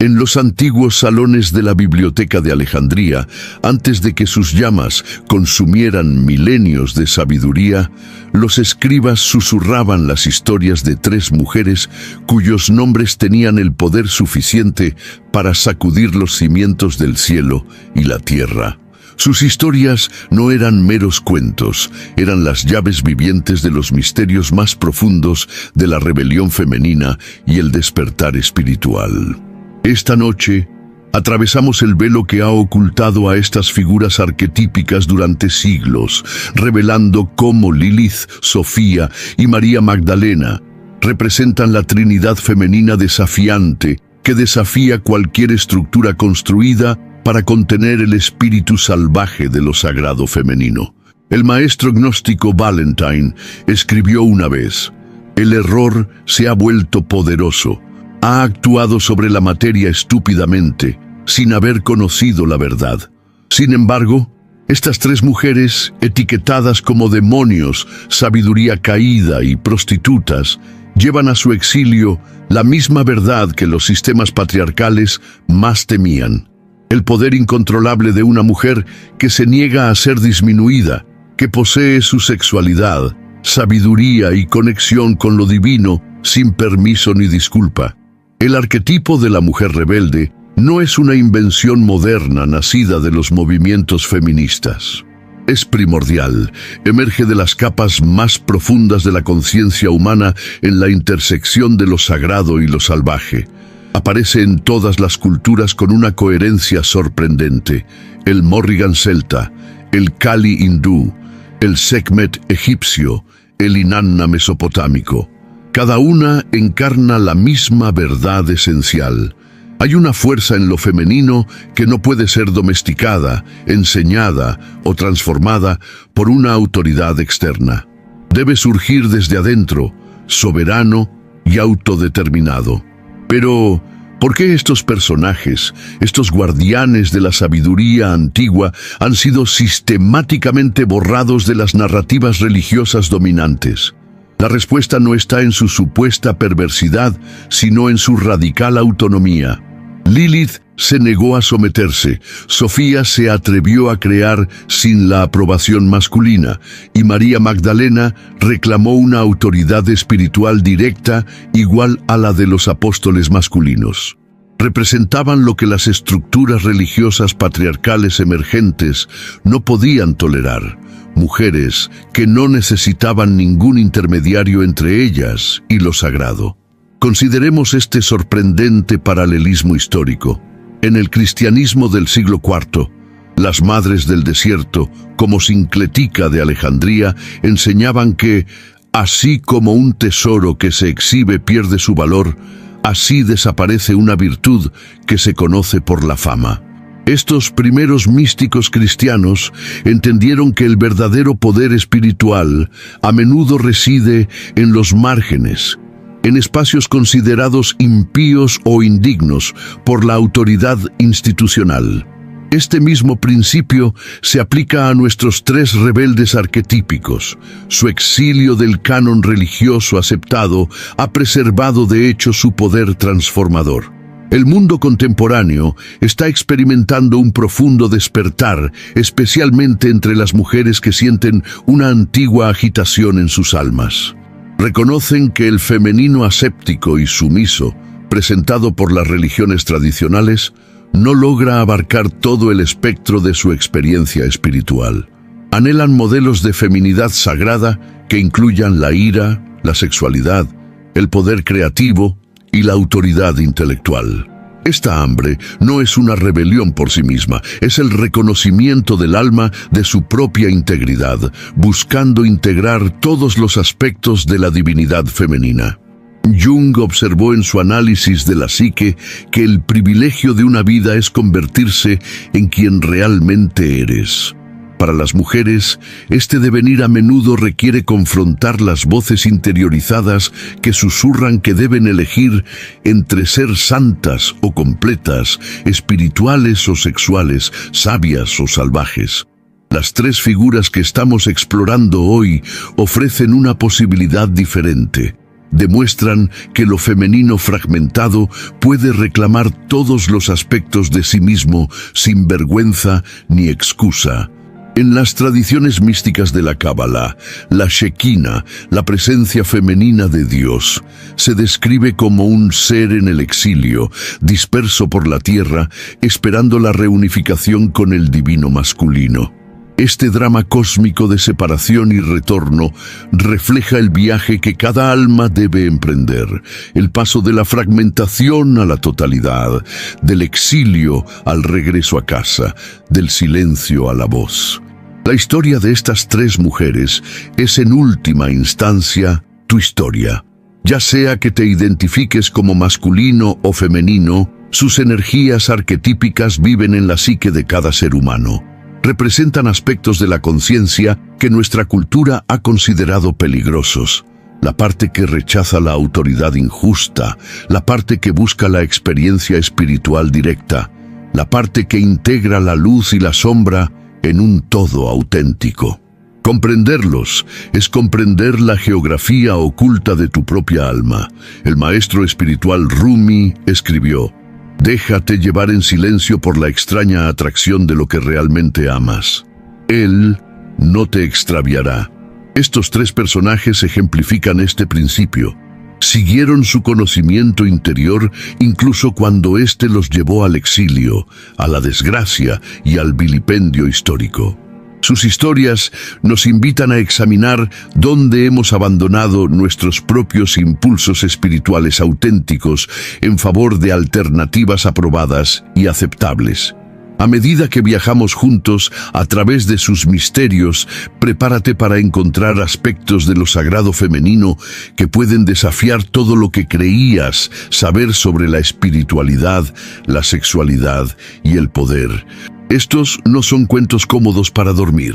En los antiguos salones de la Biblioteca de Alejandría, antes de que sus llamas consumieran milenios de sabiduría, los escribas susurraban las historias de 3 mujeres cuyos nombres tenían el poder suficiente para sacudir los cimientos del cielo y la tierra. Sus historias no eran meros cuentos, eran las llaves vivientes de los misterios más profundos de la rebelión femenina y el despertar espiritual. Esta noche, atravesamos el velo que ha ocultado a estas figuras arquetípicas durante siglos, revelando cómo Lilith, Sofía y María Magdalena representan la Trinidad femenina desafiante que desafía cualquier estructura construida para contener el espíritu salvaje de lo sagrado femenino. El maestro gnóstico Valentine escribió una vez: «El error se ha vuelto poderoso. Ha actuado sobre la materia estúpidamente, sin haber conocido la verdad». Sin embargo, estas 3 mujeres, etiquetadas como demonios, sabiduría caída y prostitutas, llevan a su exilio la misma verdad que los sistemas patriarcales más temían: el poder incontrolable de una mujer que se niega a ser disminuida, que posee su sexualidad, sabiduría y conexión con lo divino sin permiso ni disculpa. El arquetipo de la mujer rebelde no es una invención moderna nacida de los movimientos feministas. Es primordial, emerge de las capas más profundas de la conciencia humana en la intersección de lo sagrado y lo salvaje. Aparece en todas las culturas con una coherencia sorprendente: el Morrigan celta, el Kali hindú, el Sekhmet egipcio, el Inanna mesopotámico. Cada una encarna la misma verdad esencial. Hay una fuerza en lo femenino que no puede ser domesticada, enseñada o transformada por una autoridad externa. Debe surgir desde adentro, soberano y autodeterminado. Pero, ¿por qué estos personajes, estos guardianes de la sabiduría antigua, han sido sistemáticamente borrados de las narrativas religiosas dominantes? La respuesta no está en su supuesta perversidad, sino en su radical autonomía. Lilith se negó a someterse, Sofía se atrevió a crear sin la aprobación masculina, y María Magdalena reclamó una autoridad espiritual directa igual a la de los apóstoles masculinos. Representaban lo que las estructuras religiosas patriarcales emergentes no podían tolerar: mujeres que no necesitaban ningún intermediario entre ellas y lo sagrado. Consideremos este sorprendente paralelismo histórico. En el cristianismo del siglo IV, las madres del desierto, como Sincletica de Alejandría, enseñaban que, así como un tesoro que se exhibe pierde su valor, así desaparece una virtud que se conoce por la fama. Estos primeros místicos cristianos entendieron que el verdadero poder espiritual a menudo reside en los márgenes, en espacios considerados impíos o indignos por la autoridad institucional. Este mismo principio se aplica a nuestros 3 rebeldes arquetípicos. Su exilio del canon religioso aceptado ha preservado de hecho su poder transformador. El mundo contemporáneo está experimentando un profundo despertar, especialmente entre las mujeres que sienten una antigua agitación en sus almas. Reconocen que el femenino aséptico y sumiso, presentado por las religiones tradicionales, no logra abarcar todo el espectro de su experiencia espiritual. Anhelan modelos de feminidad sagrada que incluyan la ira, la sexualidad, el poder creativo y la autoridad intelectual. Esta hambre no es una rebelión por sí misma, es el reconocimiento del alma de su propia integridad, buscando integrar todos los aspectos de la divinidad femenina. Jung observó en su análisis de la psique que el privilegio de una vida es convertirse en quien realmente eres. Para las mujeres, este devenir a menudo requiere confrontar las voces interiorizadas que susurran que deben elegir entre ser santas o completas, espirituales o sexuales, sabias o salvajes. Las 3 figuras que estamos explorando hoy ofrecen una posibilidad diferente. demuestran que lo femenino fragmentado puede reclamar todos los aspectos de sí mismo sin vergüenza ni excusa. En las tradiciones místicas de la Cábala, la Shekinah, la presencia femenina de Dios, se describe como un ser en el exilio, disperso por la tierra, esperando la reunificación con el divino masculino. Este drama cósmico de separación y retorno refleja el viaje que cada alma debe emprender, el paso de la fragmentación a la totalidad, del exilio al regreso a casa, del silencio a la voz. La historia de estas tres mujeres es en última instancia tu historia. Ya sea que te identifiques como masculino o femenino, sus energías arquetípicas viven en la psique de cada ser humano. Representan aspectos de la conciencia que nuestra cultura ha considerado peligrosos. La parte que rechaza la autoridad injusta, la parte que busca la experiencia espiritual directa, la parte que integra la luz y la sombra en un todo auténtico. Comprenderlos es comprender la geografía oculta de tu propia alma. El maestro espiritual Rumi escribió: déjate llevar en silencio por la extraña atracción de lo que realmente amas. Él no te extraviará. Estos tres personajes ejemplifican este principio. Siguieron su conocimiento interior incluso cuando éste los llevó al exilio, a la desgracia y al vilipendio histórico. Sus historias nos invitan a examinar dónde hemos abandonado nuestros propios impulsos espirituales auténticos en favor de alternativas aprobadas y aceptables. A medida que viajamos juntos a través de sus misterios, prepárate para encontrar aspectos de lo sagrado femenino que pueden desafiar todo lo que creías saber sobre la espiritualidad, la sexualidad y el poder. Estos no son cuentos cómodos para dormir.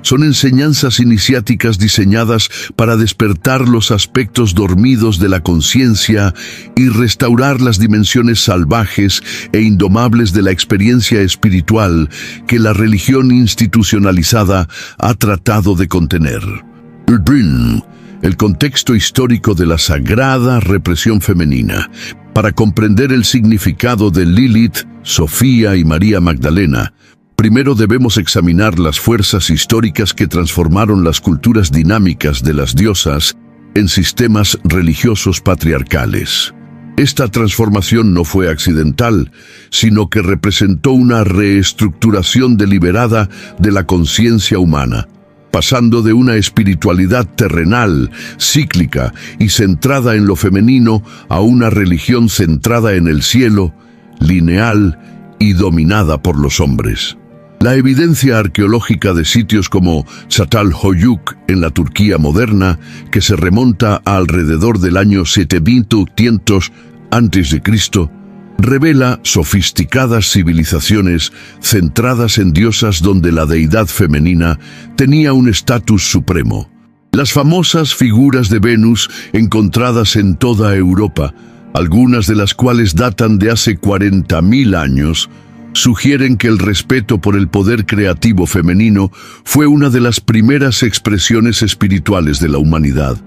Son enseñanzas iniciáticas diseñadas para despertar los aspectos dormidos de la conciencia y restaurar las dimensiones salvajes e indomables de la experiencia espiritual que la religión institucionalizada ha tratado de contener. El contexto histórico de la sagrada represión femenina. Para comprender el significado de Lilith, Sofía y María Magdalena, primero debemos examinar las fuerzas históricas que transformaron las culturas dinámicas de las diosas en sistemas religiosos patriarcales. Esta transformación no fue accidental, sino que representó una reestructuración deliberada de la conciencia humana, pasando de una espiritualidad terrenal, cíclica y centrada en lo femenino a una religión centrada en el cielo, lineal y dominada por los hombres. La evidencia arqueológica de sitios como Çatalhöyük en la Turquía moderna, que se remonta a alrededor del año 700 a.C., revela sofisticadas civilizaciones centradas en diosas donde la deidad femenina tenía un estatus supremo. Las famosas figuras de Venus encontradas en toda Europa, algunas de las cuales datan de hace 40.000 años, sugieren que el respeto por el poder creativo femenino fue una de las primeras expresiones espirituales de la humanidad.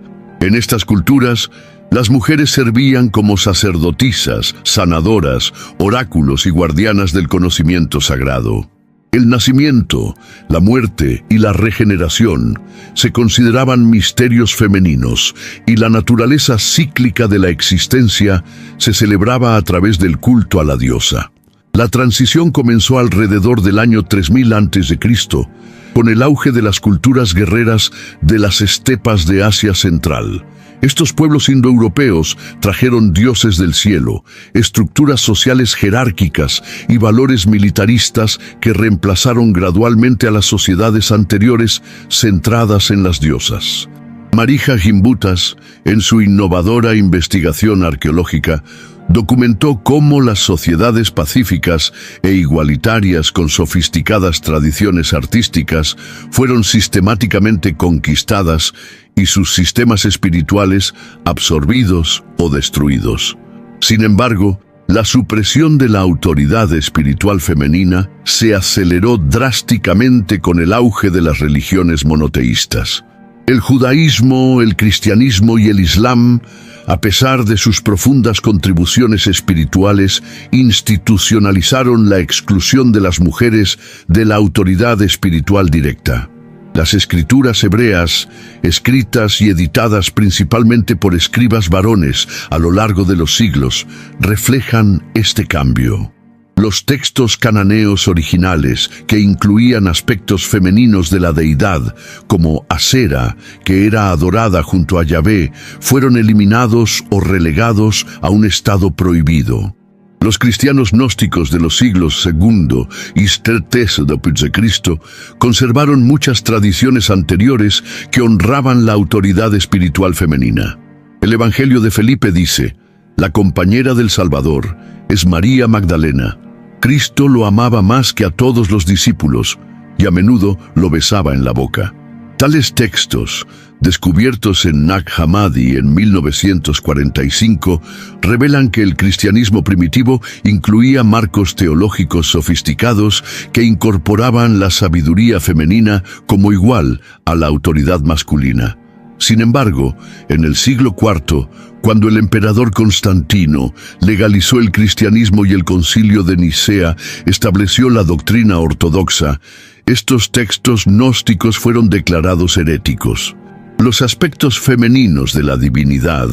En estas culturas, las mujeres servían como sacerdotisas, sanadoras, oráculos y guardianas del conocimiento sagrado. El nacimiento, la muerte y la regeneración se consideraban misterios femeninos y la naturaleza cíclica de la existencia se celebraba a través del culto a la diosa. La transición comenzó alrededor del año 3000 a.C., con el auge de las culturas guerreras de las estepas de Asia Central. Estos pueblos indoeuropeos trajeron dioses del cielo, estructuras sociales jerárquicas y valores militaristas que reemplazaron gradualmente a las sociedades anteriores centradas en las diosas. Marija Gimbutas, en su innovadora investigación arqueológica, documentó cómo las sociedades pacíficas e igualitarias con sofisticadas tradiciones artísticas fueron sistemáticamente conquistadas y sus sistemas espirituales absorbidos o destruidos. Sin embargo, la supresión de la autoridad espiritual femenina se aceleró drásticamente con el auge de las religiones monoteístas. El judaísmo, el cristianismo y el islam, a pesar de sus profundas contribuciones espirituales, institucionalizaron la exclusión de las mujeres de la autoridad espiritual directa. Las escrituras hebreas, escritas y editadas principalmente por escribas varones a lo largo de los siglos, reflejan este cambio. Los textos cananeos originales, que incluían aspectos femeninos de la deidad, como Asera, que era adorada junto a Yahvé, fueron eliminados o relegados a un estado prohibido. Los cristianos gnósticos de los siglos II y III después de Cristo conservaron muchas tradiciones anteriores que honraban la autoridad espiritual femenina. El Evangelio de Felipe dice: la compañera del Salvador es María Magdalena. Cristo lo amaba más que a todos los discípulos y a menudo lo besaba en la boca. Tales textos, descubiertos en Nag Hammadi en 1945, revelan que el cristianismo primitivo incluía marcos teológicos sofisticados que incorporaban la sabiduría femenina como igual a la autoridad masculina. Sin embargo, en el siglo IV, cuando el emperador Constantino legalizó el cristianismo y el Concilio de Nicea estableció la doctrina ortodoxa, estos textos gnósticos fueron declarados heréticos. Los aspectos femeninos de la divinidad,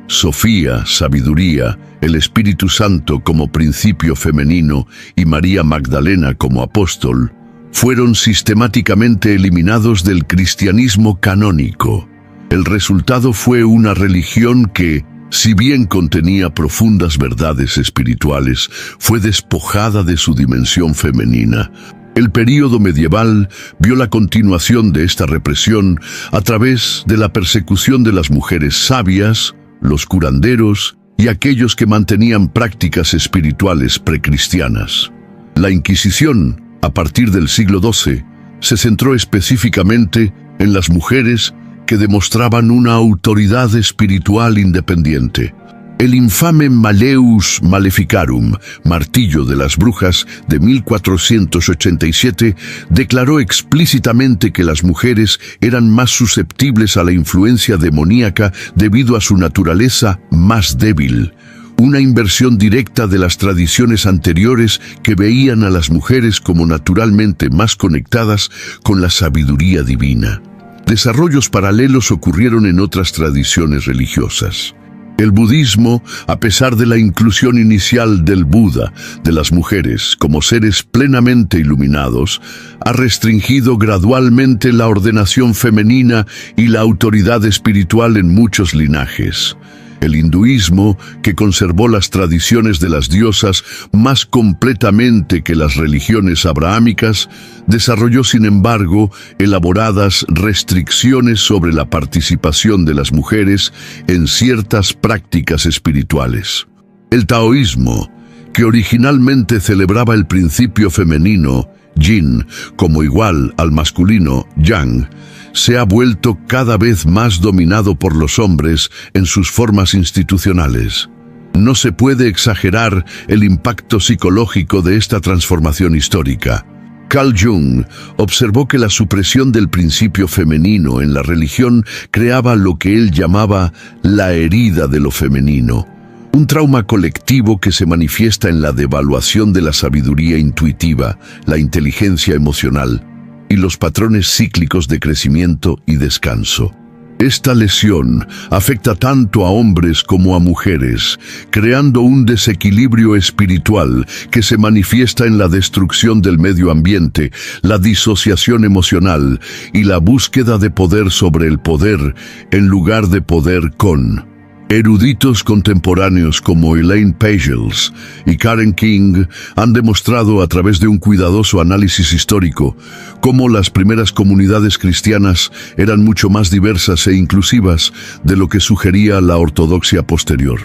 Sofía, sabiduría, el Espíritu Santo como principio femenino y María Magdalena como apóstol, fueron sistemáticamente eliminados del cristianismo canónico. El resultado fue una religión que, si bien contenía profundas verdades espirituales, fue despojada de su dimensión femenina. El período medieval vio la continuación de esta represión a través de la persecución de las mujeres sabias, los curanderos y aquellos que mantenían prácticas espirituales precristianas. La Inquisición, a partir del siglo XII, se centró específicamente en las mujeres que demostraban una autoridad espiritual independiente. El infame Malleus Maleficarum, martillo de las brujas de 1487, declaró explícitamente que las mujeres eran más susceptibles a la influencia demoníaca debido a su naturaleza más débil. Una inversión directa de las tradiciones anteriores que veían a las mujeres como naturalmente más conectadas con la sabiduría divina. Desarrollos paralelos ocurrieron en otras tradiciones religiosas. El budismo, a pesar de la inclusión inicial del Buda de las mujeres como seres plenamente iluminados, ha restringido gradualmente la ordenación femenina y la autoridad espiritual en muchos linajes. El hinduismo, que conservó las tradiciones de las diosas más completamente que las religiones abrahámicas, desarrolló sin embargo elaboradas restricciones sobre la participación de las mujeres en ciertas prácticas espirituales. El taoísmo, que originalmente celebraba el principio femenino, yin, como igual al masculino, yang, se ha vuelto cada vez más dominado por los hombres en sus formas institucionales. No se puede exagerar el impacto psicológico de esta transformación histórica. Carl Jung observó que la supresión del principio femenino en la religión creaba lo que él llamaba la herida de lo femenino, un trauma colectivo que se manifiesta en la devaluación de la sabiduría intuitiva, la inteligencia emocional y los patrones cíclicos de crecimiento y descanso. Esta lesión afecta tanto a hombres como a mujeres, creando un desequilibrio espiritual que se manifiesta en la destrucción del medio ambiente, la disociación emocional y la búsqueda de poder sobre el poder en lugar de poder con. Eruditos contemporáneos como Elaine Pagels y Karen King han demostrado a través de un cuidadoso análisis histórico cómo las primeras comunidades cristianas eran mucho más diversas e inclusivas de lo que sugería la ortodoxia posterior.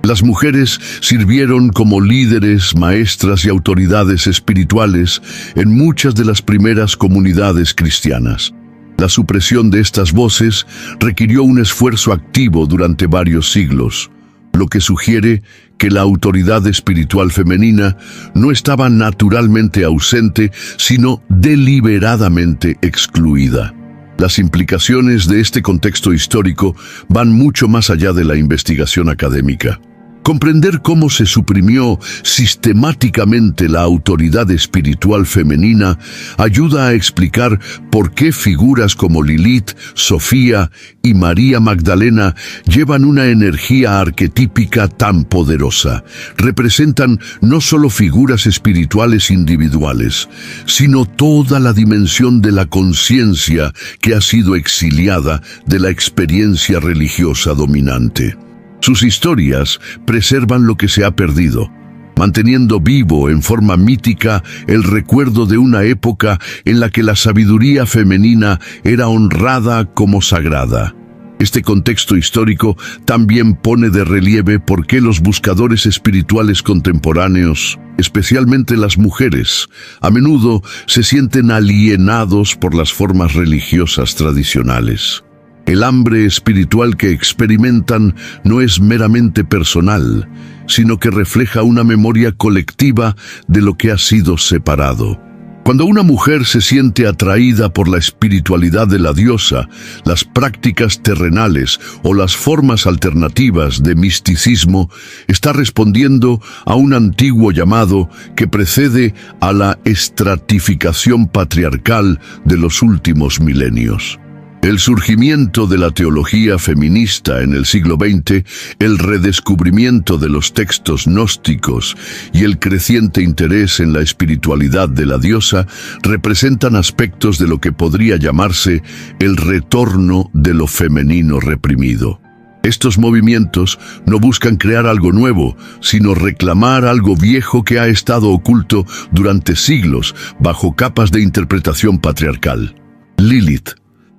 Las mujeres sirvieron como líderes, maestras y autoridades espirituales en muchas de las primeras comunidades cristianas. La supresión de estas voces requirió un esfuerzo activo durante varios siglos, lo que sugiere que la autoridad espiritual femenina no estaba naturalmente ausente, sino deliberadamente excluida. Las implicaciones de este contexto histórico van mucho más allá de la investigación académica. Comprender cómo se suprimió sistemáticamente la autoridad espiritual femenina ayuda a explicar por qué figuras como Lilith, Sofía y María Magdalena llevan una energía arquetípica tan poderosa. Representan no solo figuras espirituales individuales, sino toda la dimensión de la conciencia que ha sido exiliada de la experiencia religiosa dominante. Sus historias preservan lo que se ha perdido, manteniendo vivo en forma mítica el recuerdo de una época en la que la sabiduría femenina era honrada como sagrada. Este contexto histórico también pone de relieve por qué los buscadores espirituales contemporáneos, especialmente las mujeres, a menudo se sienten alienados por las formas religiosas tradicionales. El hambre espiritual que experimentan no es meramente personal, sino que refleja una memoria colectiva de lo que ha sido separado. Cuando una mujer se siente atraída por la espiritualidad de la diosa, las prácticas terrenales o las formas alternativas de misticismo, está respondiendo a un antiguo llamado que precede a la estratificación patriarcal de los últimos milenios. El surgimiento de la teología feminista en el siglo XX, el redescubrimiento de los textos gnósticos y el creciente interés en la espiritualidad de la diosa representan aspectos de lo que podría llamarse el retorno de lo femenino reprimido. Estos movimientos no buscan crear algo nuevo, sino reclamar algo viejo que ha estado oculto durante siglos bajo capas de interpretación patriarcal. Lilith,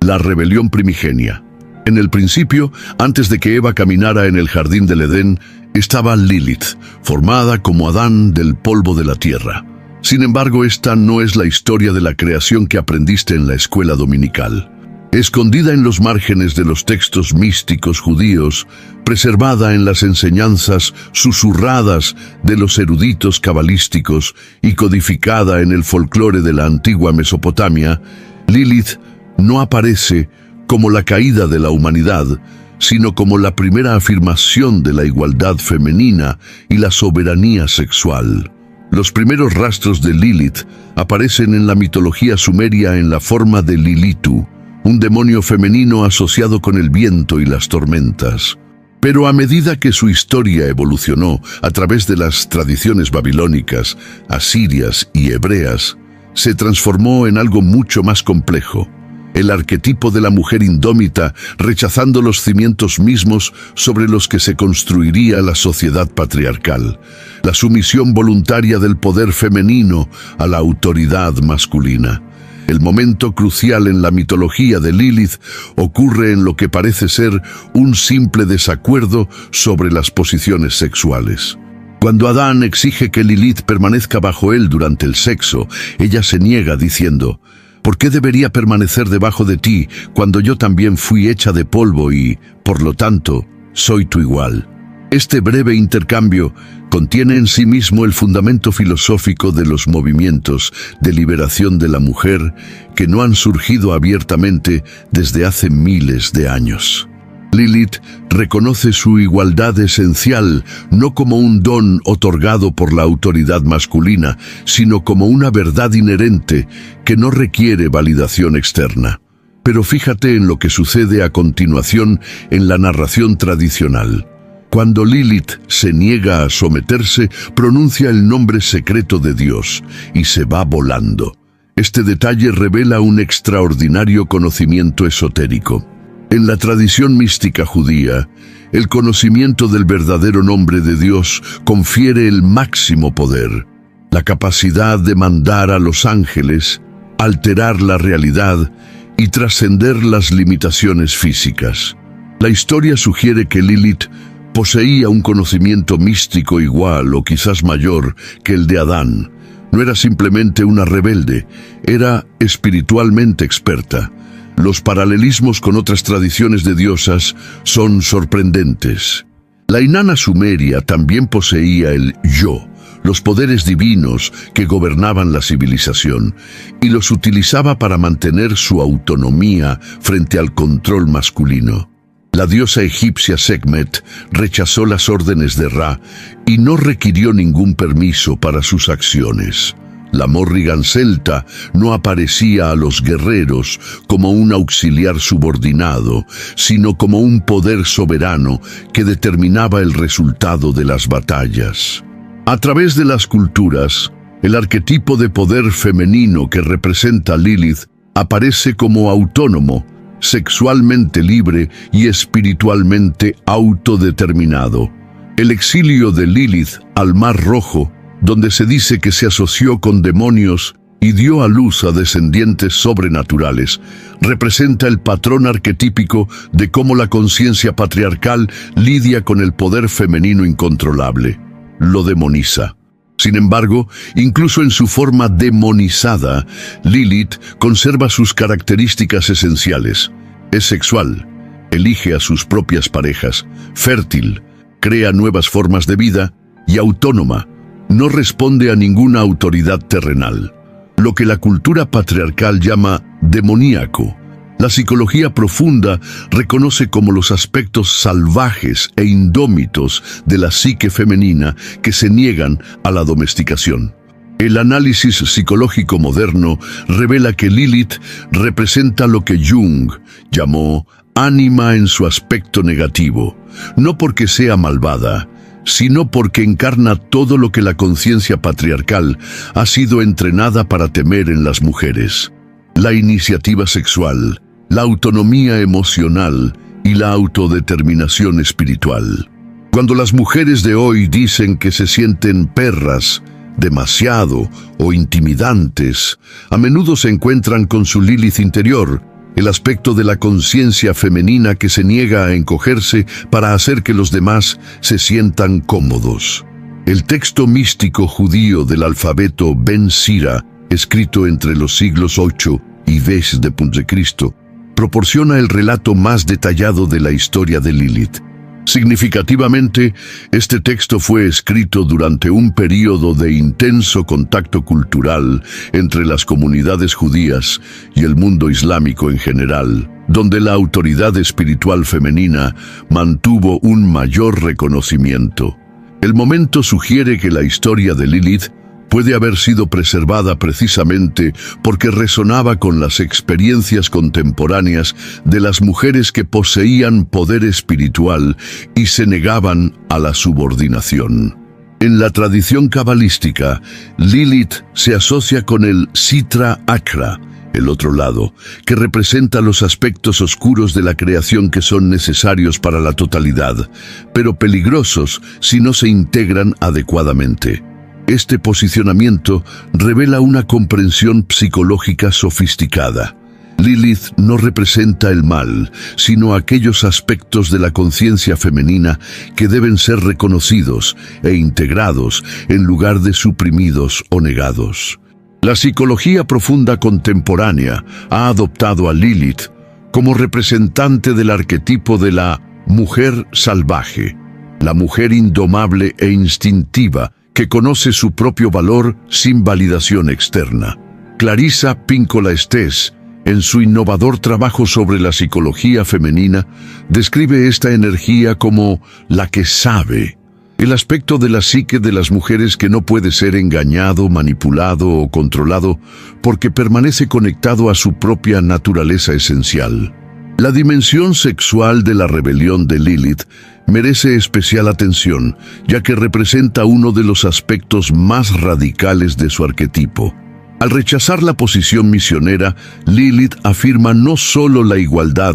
la rebelión primigenia. En el principio, antes de que Eva caminara en el jardín del Edén, estaba Lilith, formada como Adán del polvo de la tierra. Sin embargo, esta no es la historia de la creación que aprendiste en la escuela dominical. Escondida en los márgenes de los textos místicos judíos, preservada en las enseñanzas susurradas de los eruditos cabalísticos y codificada en el folclore de la antigua Mesopotamia, Lilith no aparece como la caída de la humanidad, sino como la primera afirmación de la igualdad femenina y la soberanía sexual. Los primeros rastros de Lilith aparecen en la mitología sumeria en la forma de Lilitu, un demonio femenino asociado con el viento y las tormentas. Pero a medida que su historia evolucionó a través de las tradiciones babilónicas, asirias y hebreas, se transformó en algo mucho más complejo. El arquetipo de la mujer indómita, rechazando los cimientos mismos sobre los que se construiría la sociedad patriarcal. La sumisión voluntaria del poder femenino a la autoridad masculina. El momento crucial en la mitología de Lilith ocurre en lo que parece ser un simple desacuerdo sobre las posiciones sexuales. Cuando Adán exige que Lilith permanezca bajo él durante el sexo, ella se niega diciendo: ¿por qué debería permanecer debajo de ti cuando yo también fui hecha de polvo y, por lo tanto, soy tu igual? Este breve intercambio contiene en sí mismo el fundamento filosófico de los movimientos de liberación de la mujer que no han surgido abiertamente desde hace miles de años. Lilith reconoce su igualdad esencial no como un don otorgado por la autoridad masculina, sino como una verdad inherente que no requiere validación externa. Pero fíjate en lo que sucede a continuación en la narración tradicional. Cuando Lilith se niega a someterse, pronuncia el nombre secreto de Dios y se va volando. Este detalle revela un extraordinario conocimiento esotérico. En la tradición mística judía, el conocimiento del verdadero nombre de Dios confiere el máximo poder, la capacidad de mandar a los ángeles, alterar la realidad y trascender las limitaciones físicas. La historia sugiere que Lilith poseía un conocimiento místico igual o quizás mayor que el de Adán. No era simplemente una rebelde, era espiritualmente experta. Los paralelismos con otras tradiciones de diosas son sorprendentes. La Inanna sumeria también poseía el yo, los poderes divinos que gobernaban la civilización, y los utilizaba para mantener su autonomía frente al control masculino. La diosa egipcia Sekhmet rechazó las órdenes de Ra y no requirió ningún permiso para sus acciones. La Morrigan celta no aparecía a los guerreros como un auxiliar subordinado, sino como un poder soberano que determinaba el resultado de las batallas. A través de las culturas, el arquetipo de poder femenino que representa Lilith aparece como autónomo, sexualmente libre y espiritualmente autodeterminado. El exilio de Lilith al Mar Rojo, donde se dice que se asoció con demonios y dio a luz a descendientes sobrenaturales, representa el patrón arquetípico de cómo la conciencia patriarcal lidia con el poder femenino incontrolable. Lo demoniza. Sin embargo, incluso en su forma demonizada, Lilith conserva sus características esenciales. Es sexual, elige a sus propias parejas, fértil, crea nuevas formas de vida y autónoma. No responde a ninguna autoridad terrenal. Lo que la cultura patriarcal llama demoníaco, la psicología profunda reconoce como los aspectos salvajes e indómitos de la psique femenina que se niegan a la domesticación. El análisis psicológico moderno revela que Lilith representa lo que Jung llamó ánima en su aspecto negativo, no porque sea malvada, sino porque encarna todo lo que la conciencia patriarcal ha sido entrenada para temer en las mujeres: la iniciativa sexual, la autonomía emocional y la autodeterminación espiritual. Cuando las mujeres de hoy dicen que se sienten perras, demasiado o intimidantes, a menudo se encuentran con su Lilith interior, el aspecto de la conciencia femenina que se niega a encogerse para hacer que los demás se sientan cómodos. El texto místico judío del alfabeto Ben Sira, escrito entre los siglos 8 y 10 de Cristo, proporciona el relato más detallado de la historia de Lilith. Significativamente, este texto fue escrito durante un período de intenso contacto cultural entre las comunidades judías y el mundo islámico en general, donde la autoridad espiritual femenina mantuvo un mayor reconocimiento. El momento sugiere que la historia de Lilith puede haber sido preservada precisamente porque resonaba con las experiencias contemporáneas de las mujeres que poseían poder espiritual y se negaban a la subordinación. En la tradición cabalística, Lilith se asocia con el Sitra Achra, el otro lado, que representa los aspectos oscuros de la creación que son necesarios para la totalidad, pero peligrosos si no se integran adecuadamente. Este posicionamiento revela una comprensión psicológica sofisticada. Lilith no representa el mal, sino aquellos aspectos de la conciencia femenina que deben ser reconocidos e integrados en lugar de suprimidos o negados. La psicología profunda contemporánea ha adoptado a Lilith como representante del arquetipo de la mujer salvaje, la mujer indomable e instintiva, que conoce su propio valor sin validación externa. Clarissa Pinkola Estés, en su innovador trabajo sobre la psicología femenina, describe esta energía como la que sabe, el aspecto de la psique de las mujeres que no puede ser engañado, manipulado o controlado porque permanece conectado a su propia naturaleza esencial. La dimensión sexual de la rebelión de Lilith merece especial atención, ya que representa uno de los aspectos más radicales de su arquetipo. Al rechazar la posición misionera, Lilith afirma no solo la igualdad,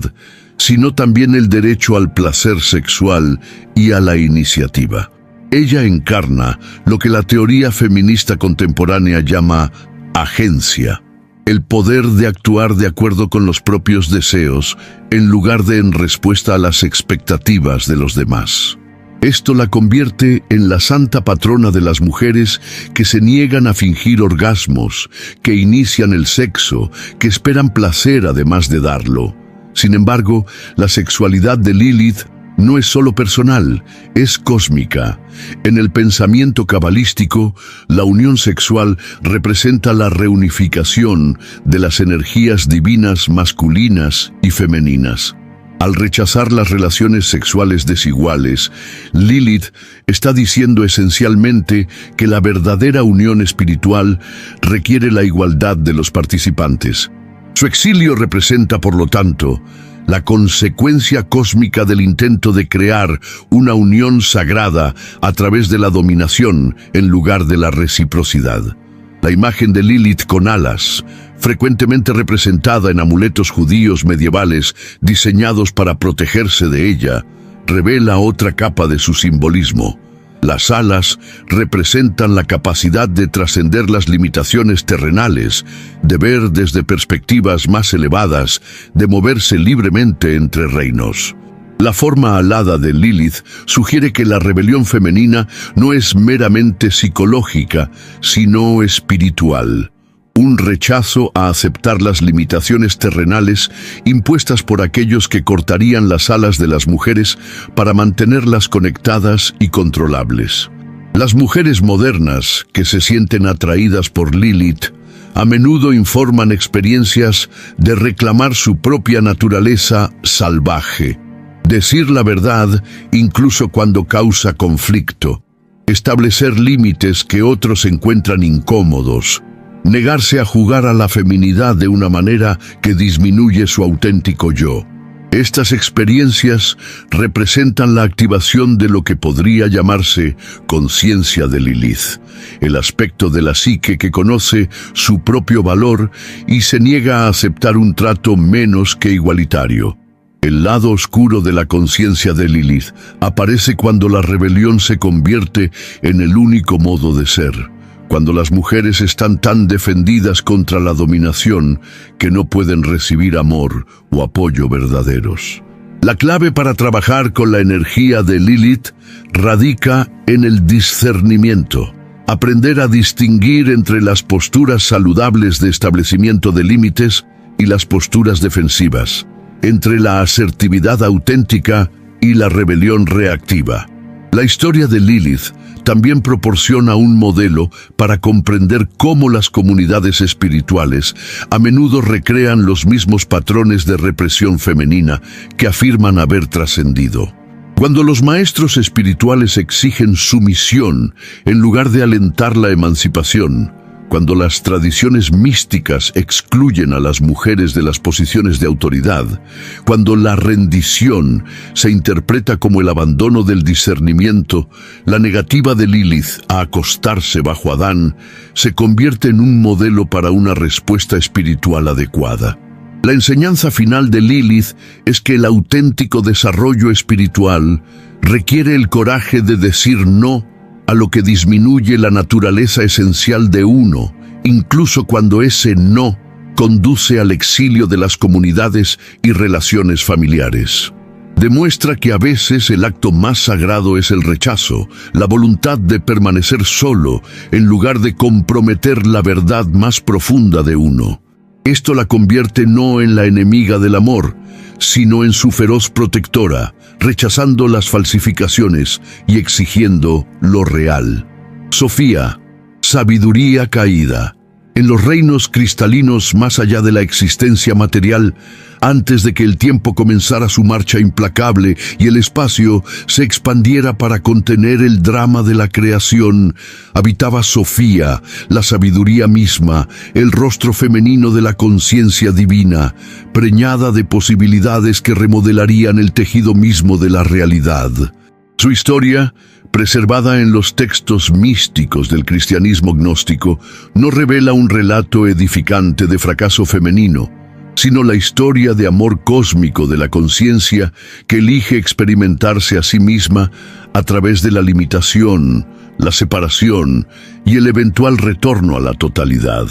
sino también el derecho al placer sexual y a la iniciativa. Ella encarna lo que la teoría feminista contemporánea llama agencia, el poder de actuar de acuerdo con los propios deseos, en lugar de en respuesta a las expectativas de los demás. Esto la convierte en la santa patrona de las mujeres que se niegan a fingir orgasmos, que inician el sexo, que esperan placer además de darlo. Sin embargo, la sexualidad de Lilith no es solo personal, es cósmica. En el pensamiento cabalístico, la unión sexual representa la reunificación de las energías divinas masculinas y femeninas. Al rechazar las relaciones sexuales desiguales, Lilith está diciendo esencialmente que la verdadera unión espiritual requiere la igualdad de los participantes. Su exilio representa, por lo tanto, la consecuencia cósmica del intento de crear una unión sagrada a través de la dominación en lugar de la reciprocidad. La imagen de Lilith con alas, frecuentemente representada en amuletos judíos medievales diseñados para protegerse de ella, revela otra capa de su simbolismo. Las alas representan la capacidad de trascender las limitaciones terrenales, de ver desde perspectivas más elevadas, de moverse libremente entre reinos. La forma alada de Lilith sugiere que la rebelión femenina no es meramente psicológica, sino espiritual. Un rechazo a aceptar las limitaciones terrenales impuestas por aquellos que cortarían las alas de las mujeres para mantenerlas conectadas y controlables. Las mujeres modernas que se sienten atraídas por Lilith a menudo informan experiencias de reclamar su propia naturaleza salvaje, decir la verdad incluso cuando causa conflicto, establecer límites que otros encuentran incómodos, negarse a jugar a la feminidad de una manera que disminuye su auténtico yo. Estas experiencias representan la activación de lo que podría llamarse conciencia de Lilith, el aspecto de la psique que conoce su propio valor y se niega a aceptar un trato menos que igualitario. El lado oscuro de la conciencia de Lilith aparece cuando la rebelión se convierte en el único modo de ser, cuando las mujeres están tan defendidas contra la dominación que no pueden recibir amor o apoyo verdaderos. La clave para trabajar con la energía de Lilith radica en el discernimiento. Aprender a distinguir entre las posturas saludables de establecimiento de límites y las posturas defensivas, entre la asertividad auténtica y la rebelión reactiva. La historia de Lilith también proporciona un modelo para comprender cómo las comunidades espirituales a menudo recrean los mismos patrones de represión femenina que afirman haber trascendido. Cuando los maestros espirituales exigen sumisión en lugar de alentar la emancipación, cuando las tradiciones místicas excluyen a las mujeres de las posiciones de autoridad, cuando la rendición se interpreta como el abandono del discernimiento, la negativa de Lilith a acostarse bajo Adán se convierte en un modelo para una respuesta espiritual adecuada. La enseñanza final de Lilith es que el auténtico desarrollo espiritual requiere el coraje de decir no a lo que disminuye la naturaleza esencial de uno, incluso cuando ese no conduce al exilio de las comunidades y relaciones familiares. Demuestra que a veces el acto más sagrado es el rechazo, la voluntad de permanecer solo en lugar de comprometer la verdad más profunda de uno. Esto la convierte no en la enemiga del amor, sino en su feroz protectora, rechazando las falsificaciones y exigiendo lo real. Sofía, sabiduría caída. En los reinos cristalinos más allá de la existencia material, antes de que el tiempo comenzara su marcha implacable y el espacio se expandiera para contener el drama de la creación, habitaba Sofía, la sabiduría misma, el rostro femenino de la conciencia divina, preñada de posibilidades que remodelarían el tejido mismo de la realidad. Su historia, preservada en los textos místicos del cristianismo gnóstico, no revela un relato edificante de fracaso femenino, sino la historia de amor cósmico de la conciencia que elige experimentarse a sí misma a través de la limitación, la separación y el eventual retorno a la totalidad.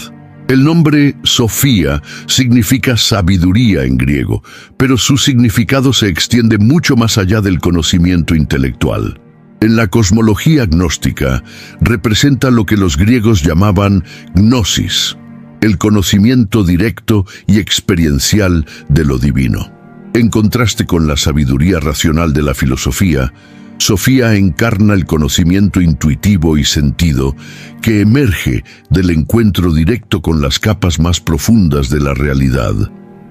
El nombre Sofía significa sabiduría en griego, pero su significado se extiende mucho más allá del conocimiento intelectual. En la cosmología gnóstica, representa lo que los griegos llamaban gnosis, el conocimiento directo y experiencial de lo divino. En contraste con la sabiduría racional de la filosofía, Sofía encarna el conocimiento intuitivo y sentido que emerge del encuentro directo con las capas más profundas de la realidad.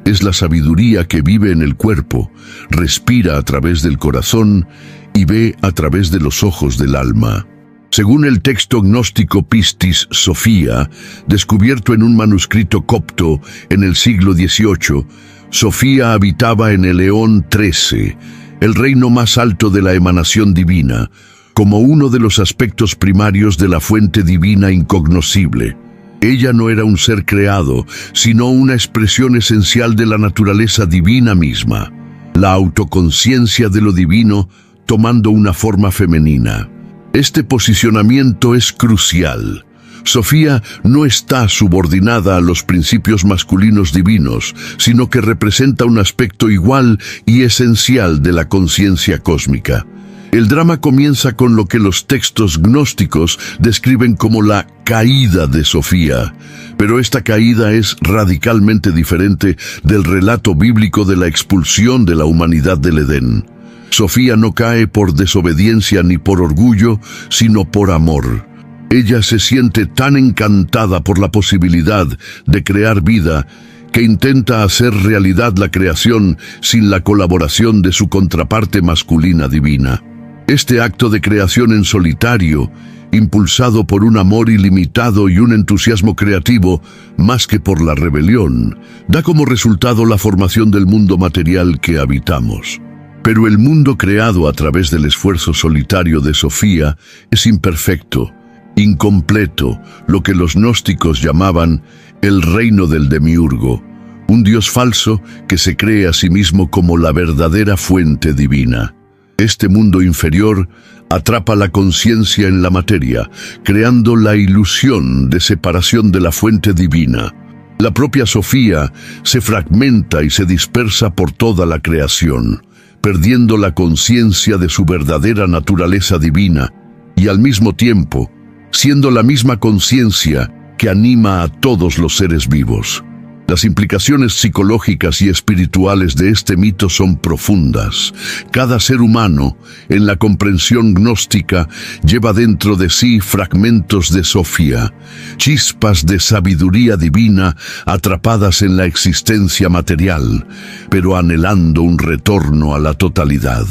Es la sabiduría que vive en el cuerpo, respira a través del corazón y ve a través de los ojos del alma. Según el texto gnóstico Pistis Sophia, descubierto en un manuscrito copto en el siglo XVIII, Sofía habitaba en el Eón XIII, el reino más alto de la emanación divina, como uno de los aspectos primarios de la fuente divina incognoscible. Ella no era un ser creado, sino una expresión esencial de la naturaleza divina misma, la autoconciencia de lo divino tomando una forma femenina. Este posicionamiento es crucial. Sofía no está subordinada a los principios masculinos divinos, sino que representa un aspecto igual y esencial de la conciencia cósmica. El drama comienza con lo que los textos gnósticos describen como la caída de Sofía, pero esta caída es radicalmente diferente del relato bíblico de la expulsión de la humanidad del Edén. Sofía no cae por desobediencia ni por orgullo, sino por amor. Ella se siente tan encantada por la posibilidad de crear vida que intenta hacer realidad la creación sin la colaboración de su contraparte masculina divina. Este acto de creación en solitario, impulsado por un amor ilimitado y un entusiasmo creativo, más que por la rebelión, da como resultado la formación del mundo material que habitamos. Pero el mundo creado a través del esfuerzo solitario de Sofía es imperfecto, incompleto, lo que los gnósticos llamaban el reino del demiurgo, un dios falso que se cree a sí mismo como la verdadera fuente divina. Este mundo inferior atrapa la conciencia en la materia, creando la ilusión de separación de la fuente divina. La propia Sofía se fragmenta y se dispersa por toda la creación, perdiendo la conciencia de su verdadera naturaleza divina y al mismo tiempo siendo la misma conciencia que anima a todos los seres vivos. Las implicaciones psicológicas y espirituales de este mito son profundas. Cada ser humano, en la comprensión gnóstica, lleva dentro de sí fragmentos de Sofía, chispas de sabiduría divina atrapadas en la existencia material, pero anhelando un retorno a la totalidad.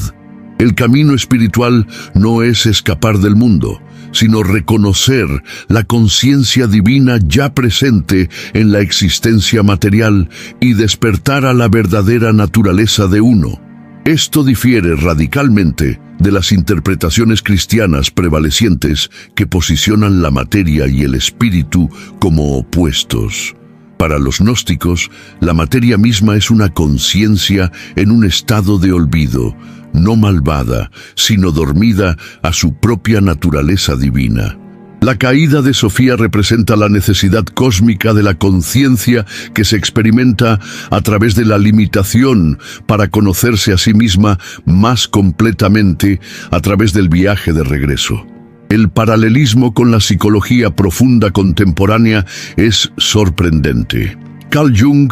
El camino espiritual no es escapar del mundo, sino reconocer la conciencia divina ya presente en la existencia material y despertar a la verdadera naturaleza de uno. Esto difiere radicalmente de las interpretaciones cristianas prevalecientes que posicionan la materia y el espíritu como opuestos. Para los gnósticos, la materia misma es una conciencia en un estado de olvido, no malvada, sino dormida a su propia naturaleza divina. La caída de Sofía representa la necesidad cósmica de la conciencia que se experimenta a través de la limitación para conocerse a sí misma más completamente a través del viaje de regreso. El paralelismo con la psicología profunda contemporánea es sorprendente. Carl Jung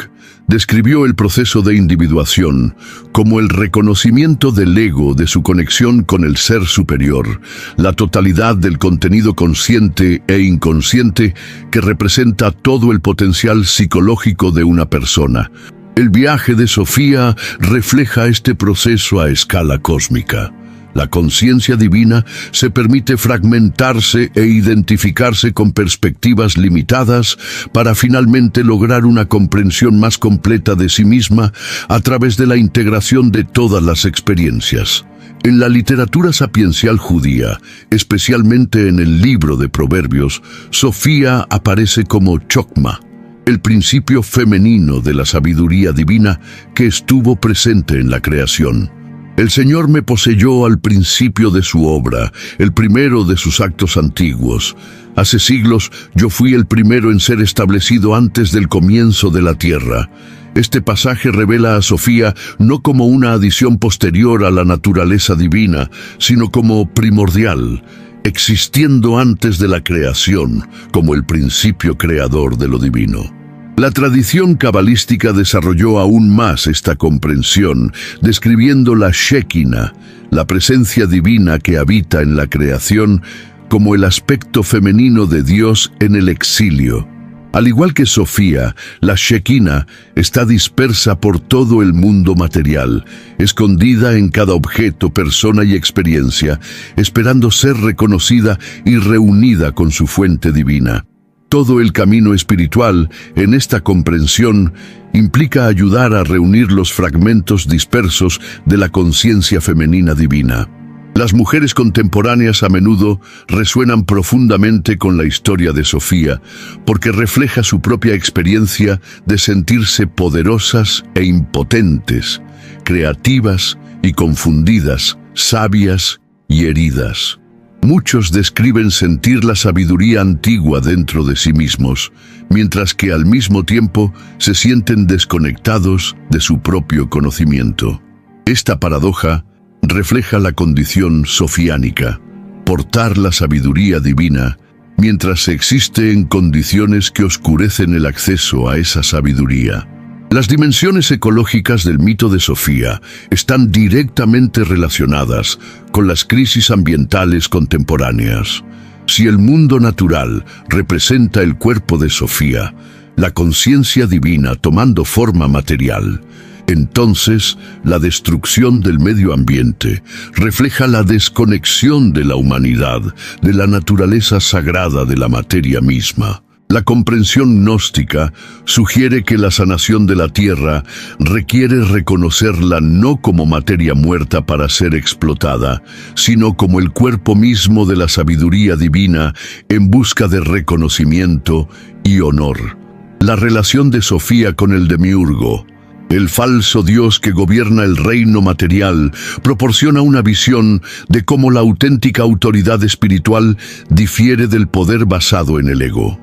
describió el proceso de individuación como el reconocimiento del ego de su conexión con el ser superior, la totalidad del contenido consciente e inconsciente que representa todo el potencial psicológico de una persona. El viaje de Sofía refleja este proceso a escala cósmica. La conciencia divina se permite fragmentarse e identificarse con perspectivas limitadas para finalmente lograr una comprensión más completa de sí misma a través de la integración de todas las experiencias. En la literatura sapiencial judía, especialmente en el libro de Proverbios, Sofía aparece como Chokma, el principio femenino de la sabiduría divina que estuvo presente en la creación. El Señor me poseyó al principio de su obra, el primero de sus actos antiguos. Hace siglos yo fui el primero en ser establecido antes del comienzo de la tierra. Este pasaje revela a Sofía no como una adición posterior a la naturaleza divina, sino como primordial, existiendo antes de la creación, como el principio creador de lo divino. La tradición cabalística desarrolló aún más esta comprensión, describiendo la Shekinah, la presencia divina que habita en la creación, como el aspecto femenino de Dios en el exilio. Al igual que Sofía, la Shekinah está dispersa por todo el mundo material, escondida en cada objeto, persona y experiencia, esperando ser reconocida y reunida con su fuente divina. Todo el camino espiritual, en esta comprensión, implica ayudar a reunir los fragmentos dispersos de la conciencia femenina divina. Las mujeres contemporáneas a menudo resuenan profundamente con la historia de Sofía, porque refleja su propia experiencia de sentirse poderosas e impotentes, creativas y confundidas, sabias y heridas. Muchos describen sentir la sabiduría antigua dentro de sí mismos, mientras que al mismo tiempo se sienten desconectados de su propio conocimiento. Esta paradoja refleja la condición sofiánica, portar la sabiduría divina, mientras se existe en condiciones que oscurecen el acceso a esa sabiduría. Las dimensiones ecológicas del mito de Sofía están directamente relacionadas con las crisis ambientales contemporáneas. Si el mundo natural representa el cuerpo de Sofía, la conciencia divina tomando forma material, entonces la destrucción del medio ambiente refleja la desconexión de la humanidad de la naturaleza sagrada de la materia misma. La comprensión gnóstica sugiere que la sanación de la tierra requiere reconocerla no como materia muerta para ser explotada, sino como el cuerpo mismo de la sabiduría divina en busca de reconocimiento y honor. La relación de Sofía con el demiurgo, el falso dios que gobierna el reino material, proporciona una visión de cómo la auténtica autoridad espiritual difiere del poder basado en el ego.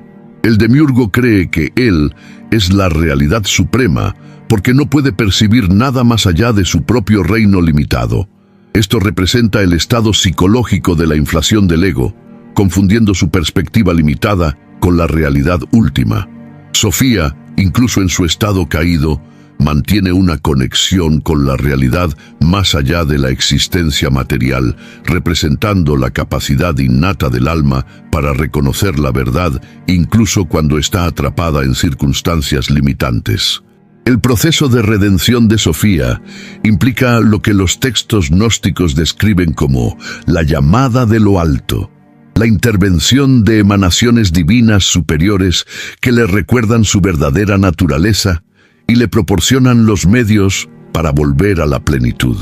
El demiurgo cree que él es la realidad suprema porque no puede percibir nada más allá de su propio reino limitado. Esto representa el estado psicológico de la inflación del ego, confundiendo su perspectiva limitada con la realidad última. Sofía, incluso en su estado caído, mantiene una conexión con la realidad más allá de la existencia material, representando la capacidad innata del alma para reconocer la verdad, incluso cuando está atrapada en circunstancias limitantes. El proceso de redención de Sofía implica lo que los textos gnósticos describen como la llamada de lo alto, la intervención de emanaciones divinas superiores que le recuerdan su verdadera naturaleza y le proporcionan los medios para volver a la plenitud.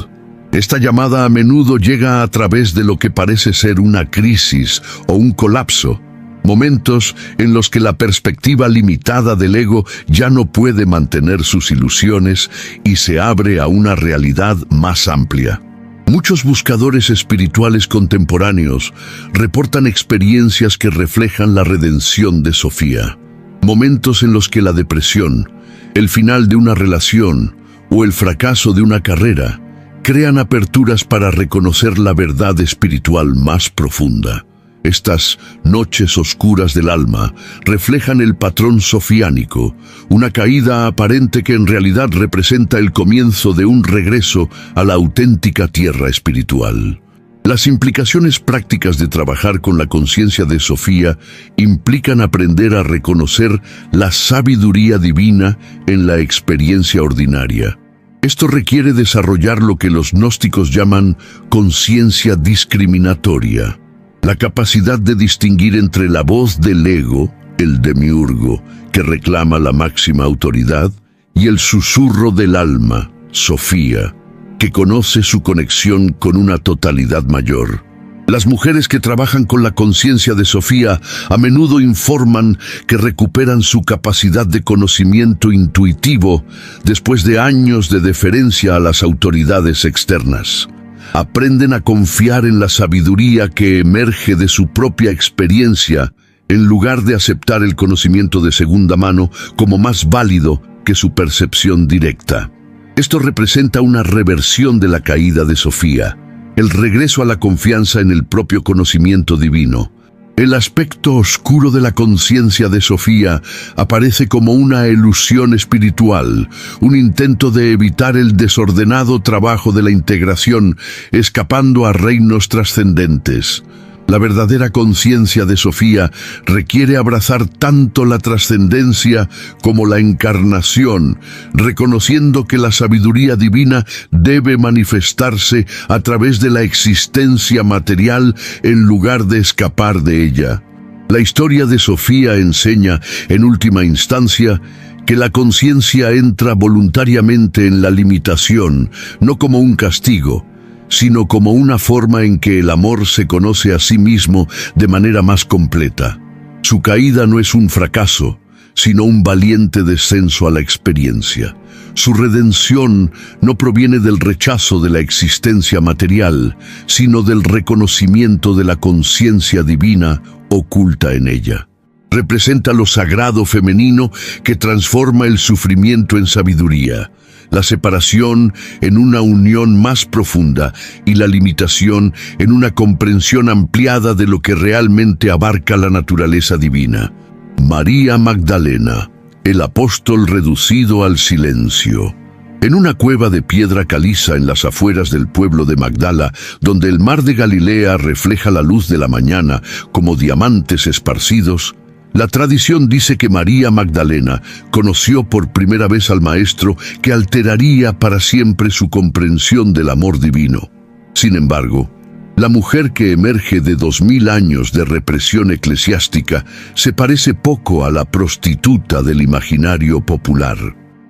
Esta llamada a menudo llega a través de lo que parece ser una crisis o un colapso, momentos en los que la perspectiva limitada del ego ya no puede mantener sus ilusiones y se abre a una realidad más amplia. Muchos buscadores espirituales contemporáneos reportan experiencias que reflejan la redención de Sofía, momentos en los que la depresión, el final de una relación o el fracaso de una carrera crean aperturas para reconocer la verdad espiritual más profunda. Estas noches oscuras del alma reflejan el patrón sofiánico, una caída aparente que en realidad representa el comienzo de un regreso a la auténtica tierra espiritual. Las implicaciones prácticas de trabajar con la conciencia de Sofía implican aprender a reconocer la sabiduría divina en la experiencia ordinaria. Esto requiere desarrollar lo que los gnósticos llaman conciencia discriminatoria, la capacidad de distinguir entre la voz del ego, el demiurgo, que reclama la máxima autoridad, y el susurro del alma, Sofía, que conoce su conexión con una totalidad mayor. Las mujeres que trabajan con la conciencia de Sofía a menudo informan que recuperan su capacidad de conocimiento intuitivo después de años de deferencia a las autoridades externas. Aprenden a confiar en la sabiduría que emerge de su propia experiencia, en lugar de aceptar el conocimiento de segunda mano como más válido que su percepción directa. Esto representa una reversión de la caída de Sofía, el regreso a la confianza en el propio conocimiento divino. El aspecto oscuro de la conciencia de Sofía aparece como una elusión espiritual, un intento de evitar el desordenado trabajo de la integración, escapando a reinos trascendentes. La verdadera conciencia de Sofía requiere abrazar tanto la trascendencia como la encarnación, reconociendo que la sabiduría divina debe manifestarse a través de la existencia material en lugar de escapar de ella. La historia de Sofía enseña, en última instancia, que la conciencia entra voluntariamente en la limitación, no como un castigo, sino como una forma en que el amor se conoce a sí mismo de manera más completa. Su caída no es un fracaso, sino un valiente descenso a la experiencia. Su redención no proviene del rechazo de la existencia material, sino del reconocimiento de la conciencia divina oculta en ella. Representa lo sagrado femenino que transforma el sufrimiento en sabiduría, la separación en una unión más profunda y la limitación en una comprensión ampliada de lo que realmente abarca la naturaleza divina. María Magdalena, el apóstol reducido al silencio. En una cueva de piedra caliza en las afueras del pueblo de Magdala, donde el mar de Galilea refleja la luz de la mañana como diamantes esparcidos, la tradición dice que María Magdalena conoció por primera vez al Maestro que alteraría para siempre su comprensión del amor divino. Sin embargo, la mujer que emerge de 2000 años de represión eclesiástica se parece poco a la prostituta del imaginario popular.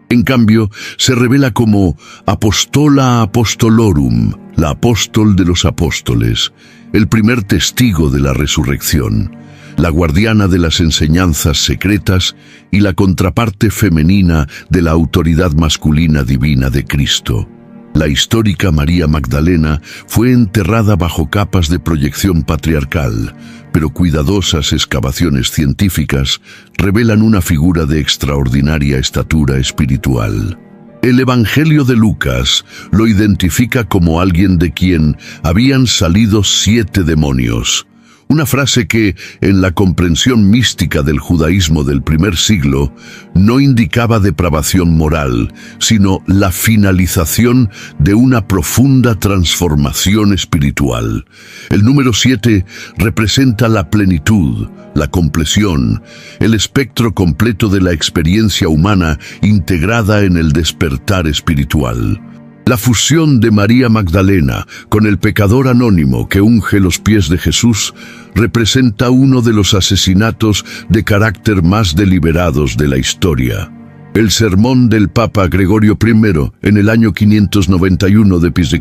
En cambio, se revela como Apostola Apostolorum, la apóstol de los apóstoles, el primer testigo de la resurrección, la guardiana de las enseñanzas secretas y la contraparte femenina de la autoridad masculina divina de Cristo. La histórica María Magdalena fue enterrada bajo capas de proyección patriarcal, pero cuidadosas excavaciones científicas revelan una figura de extraordinaria estatura espiritual. El Evangelio de Lucas lo identifica como alguien de quien habían salido 7 demonios. Una frase que, en la comprensión mística del judaísmo del primer siglo, no indicaba depravación moral, sino la finalización de una profunda transformación espiritual. El número 7 representa la plenitud, la compleción, el espectro completo de la experiencia humana integrada en el despertar espiritual. La fusión de María Magdalena con el pecador anónimo que unge los pies de Jesús representa uno de los asesinatos de carácter más deliberados de la historia. El sermón del Papa Gregorio I en el año 591 d.C.,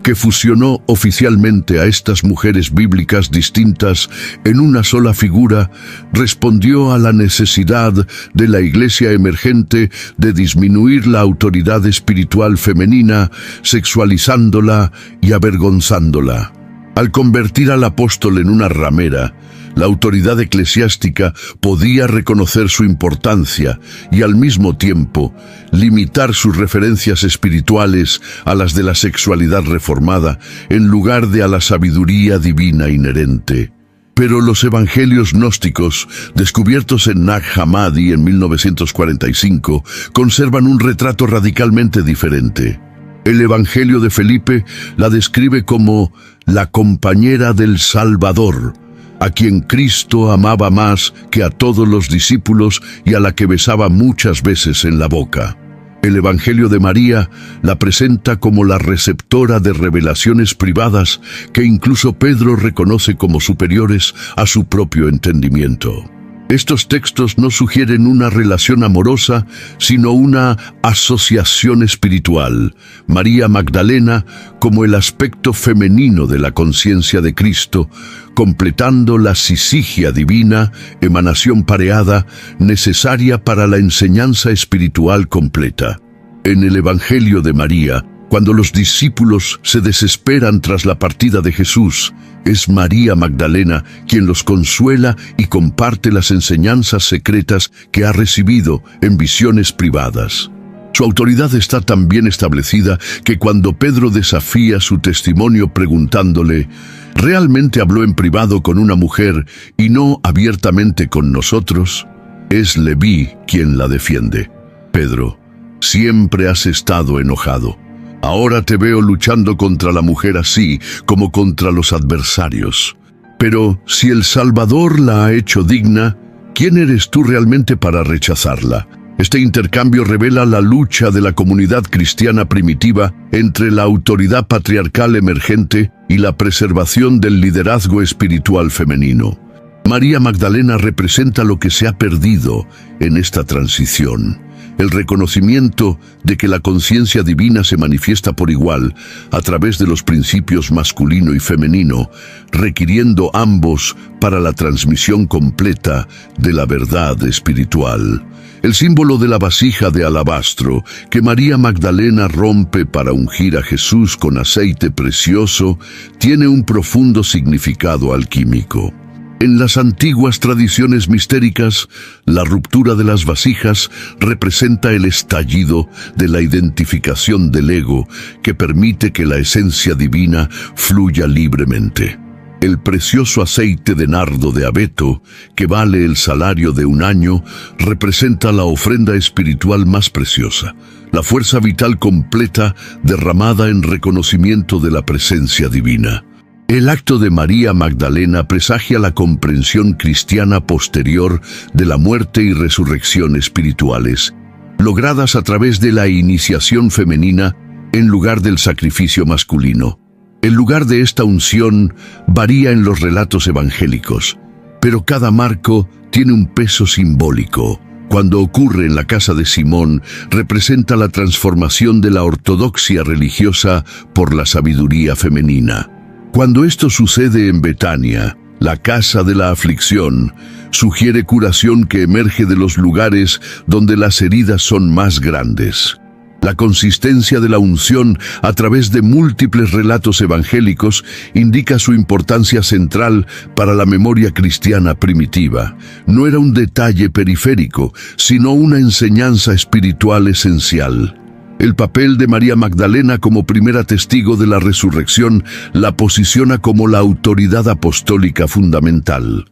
que fusionó oficialmente a estas mujeres bíblicas distintas en una sola figura, respondió a la necesidad de la Iglesia emergente de disminuir la autoridad espiritual femenina, sexualizándola y avergonzándola. Al convertir al apóstol en una ramera, la autoridad eclesiástica podía reconocer su importancia y al mismo tiempo limitar sus referencias espirituales a las de la sexualidad reformada en lugar de a la sabiduría divina inherente. Pero los evangelios gnósticos, descubiertos en Nag Hammadi en 1945, conservan un retrato radicalmente diferente. El Evangelio de Felipe la describe como la compañera del Salvador, a quien Cristo amaba más que a todos los discípulos y a la que besaba muchas veces en la boca. El Evangelio de María la presenta como la receptora de revelaciones privadas que incluso Pedro reconoce como superiores a su propio entendimiento. Estos textos no sugieren una relación amorosa, sino una asociación espiritual. María Magdalena como el aspecto femenino de la conciencia de Cristo, completando la sisigia divina, emanación pareada, necesaria para la enseñanza espiritual completa. En el Evangelio de María, cuando los discípulos se desesperan tras la partida de Jesús, es María Magdalena quien los consuela y comparte las enseñanzas secretas que ha recibido en visiones privadas. Su autoridad está tan bien establecida que cuando Pedro desafía su testimonio preguntándole, ¿realmente habló en privado con una mujer y no abiertamente con nosotros? Es Leví quien la defiende. Pedro, siempre has estado enojado. Ahora te veo luchando contra la mujer así como contra los adversarios. Pero si el Salvador la ha hecho digna, ¿quién eres tú realmente para rechazarla? Este intercambio revela la lucha de la comunidad cristiana primitiva entre la autoridad patriarcal emergente y la preservación del liderazgo espiritual femenino. María Magdalena representa lo que se ha perdido en esta transición. El reconocimiento de que la conciencia divina se manifiesta por igual a través de los principios masculino y femenino, requiriendo ambos para la transmisión completa de la verdad espiritual. El símbolo de la vasija de alabastro que María Magdalena rompe para ungir a Jesús con aceite precioso tiene un profundo significado alquímico. En las antiguas tradiciones mistéricas, la ruptura de las vasijas representa el estallido de la identificación del ego que permite que la esencia divina fluya libremente. El precioso aceite de nardo de abeto, que vale el salario de un año, representa la ofrenda espiritual más preciosa, la fuerza vital completa derramada en reconocimiento de la presencia divina. El acto de María Magdalena presagia la comprensión cristiana posterior de la muerte y resurrección espirituales, logradas a través de la iniciación femenina en lugar del sacrificio masculino. El lugar de esta unción varía en los relatos evangélicos, pero cada marco tiene un peso simbólico. Cuando ocurre en la casa de Simón, representa la transformación de la ortodoxia religiosa por la sabiduría femenina. Cuando esto sucede en Betania, la casa de la aflicción, sugiere curación que emerge de los lugares donde las heridas son más grandes. La consistencia de la unción a través de múltiples relatos evangélicos indica su importancia central para la memoria cristiana primitiva. No era un detalle periférico, sino una enseñanza espiritual esencial. El papel de María Magdalena como primera testigo de la resurrección la posiciona como la autoridad apostólica fundamental.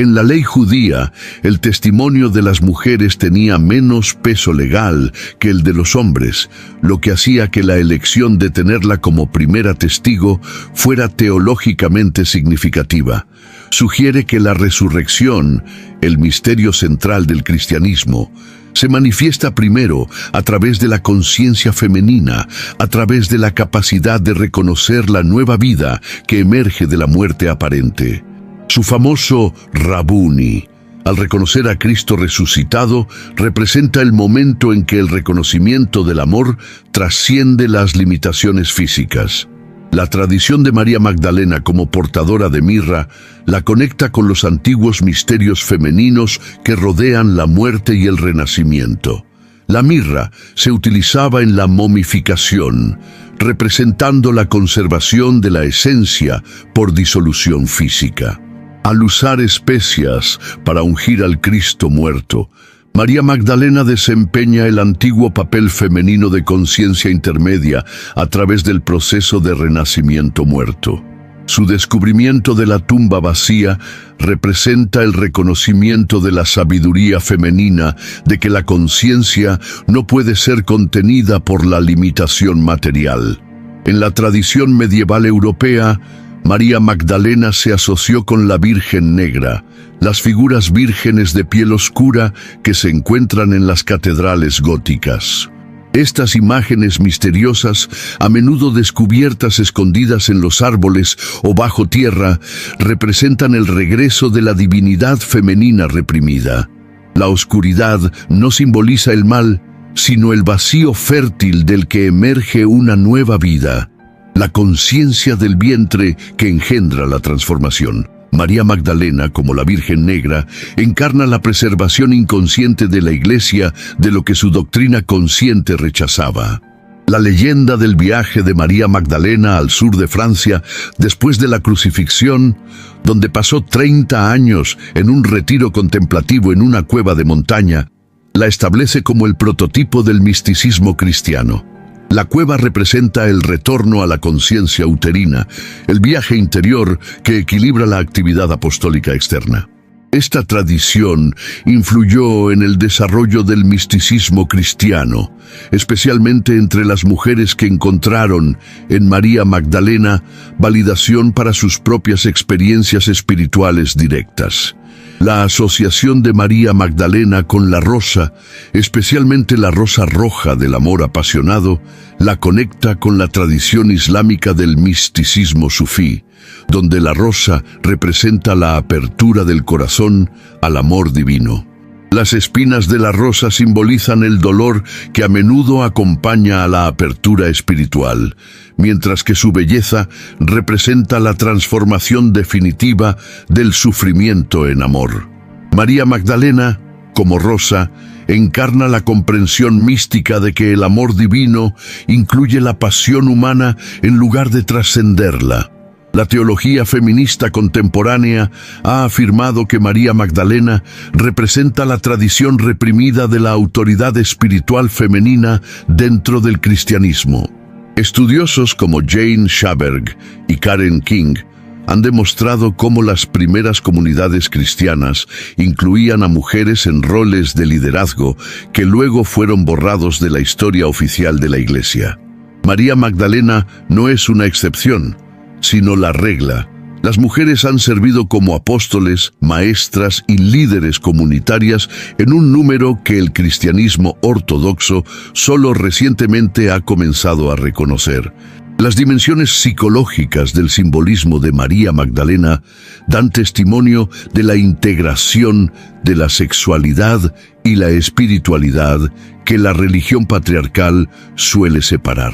En la ley judía, el testimonio de las mujeres tenía menos peso legal que el de los hombres, lo que hacía que la elección de tenerla como primera testigo fuera teológicamente significativa. Sugiere que la resurrección, el misterio central del cristianismo, se manifiesta primero a través de la conciencia femenina, a través de la capacidad de reconocer la nueva vida que emerge de la muerte aparente. Su famoso Rabuni, al reconocer a Cristo resucitado, representa el momento en que el reconocimiento del amor trasciende las limitaciones físicas. La tradición de María Magdalena como portadora de mirra la conecta con los antiguos misterios femeninos que rodean la muerte y el renacimiento. La mirra se utilizaba en la momificación, representando la conservación de la esencia por disolución física. Al usar especias para ungir al Cristo muerto, María Magdalena desempeña el antiguo papel femenino de conciencia intermedia a través del proceso de renacimiento muerto. Su descubrimiento de la tumba vacía representa el reconocimiento de la sabiduría femenina de que la conciencia no puede ser contenida por la limitación material. En la tradición medieval europea, María Magdalena se asoció con la Virgen Negra, las figuras vírgenes de piel oscura que se encuentran en las catedrales góticas. Estas imágenes misteriosas, a menudo descubiertas escondidas en los árboles o bajo tierra, representan el regreso de la divinidad femenina reprimida. La oscuridad no simboliza el mal, sino el vacío fértil del que emerge una nueva vida. La conciencia del vientre que engendra la transformación. María Magdalena, como la Virgen Negra, encarna la preservación inconsciente de la Iglesia de lo que su doctrina consciente rechazaba. La leyenda del viaje de María Magdalena al sur de Francia después de la crucifixión, donde pasó 30 años en un retiro contemplativo en una cueva de montaña, La establece como el prototipo del misticismo cristiano. La cueva representa el retorno a la conciencia uterina, el viaje interior que equilibra la actividad apostólica externa. Esta tradición influyó en el desarrollo del misticismo cristiano, especialmente entre las mujeres que encontraron en María Magdalena validación para sus propias experiencias espirituales directas. La asociación de María Magdalena con la rosa, especialmente la rosa roja del amor apasionado, la conecta con la tradición islámica del misticismo sufí, donde la rosa representa la apertura del corazón al amor divino. Las espinas de la rosa simbolizan el dolor que a menudo acompaña a la apertura espiritual, mientras que su belleza representa la transformación definitiva del sufrimiento en amor. María Magdalena, como rosa, encarna la comprensión mística de que el amor divino incluye la pasión humana en lugar de trascenderla. La teología feminista contemporánea ha afirmado que María Magdalena representa la tradición reprimida de la autoridad espiritual femenina dentro del cristianismo. Estudiosos como Jane Schaberg y Karen King han demostrado cómo las primeras comunidades cristianas incluían a mujeres en roles de liderazgo que luego fueron borrados de la historia oficial de la Iglesia. María Magdalena no es una excepción, sino la regla. Las mujeres han servido como apóstoles, maestras y líderes comunitarias en un número que el cristianismo ortodoxo solo recientemente ha comenzado a reconocer. Las dimensiones psicológicas del simbolismo de María Magdalena dan testimonio de la integración de la sexualidad y la espiritualidad que la religión patriarcal suele separar.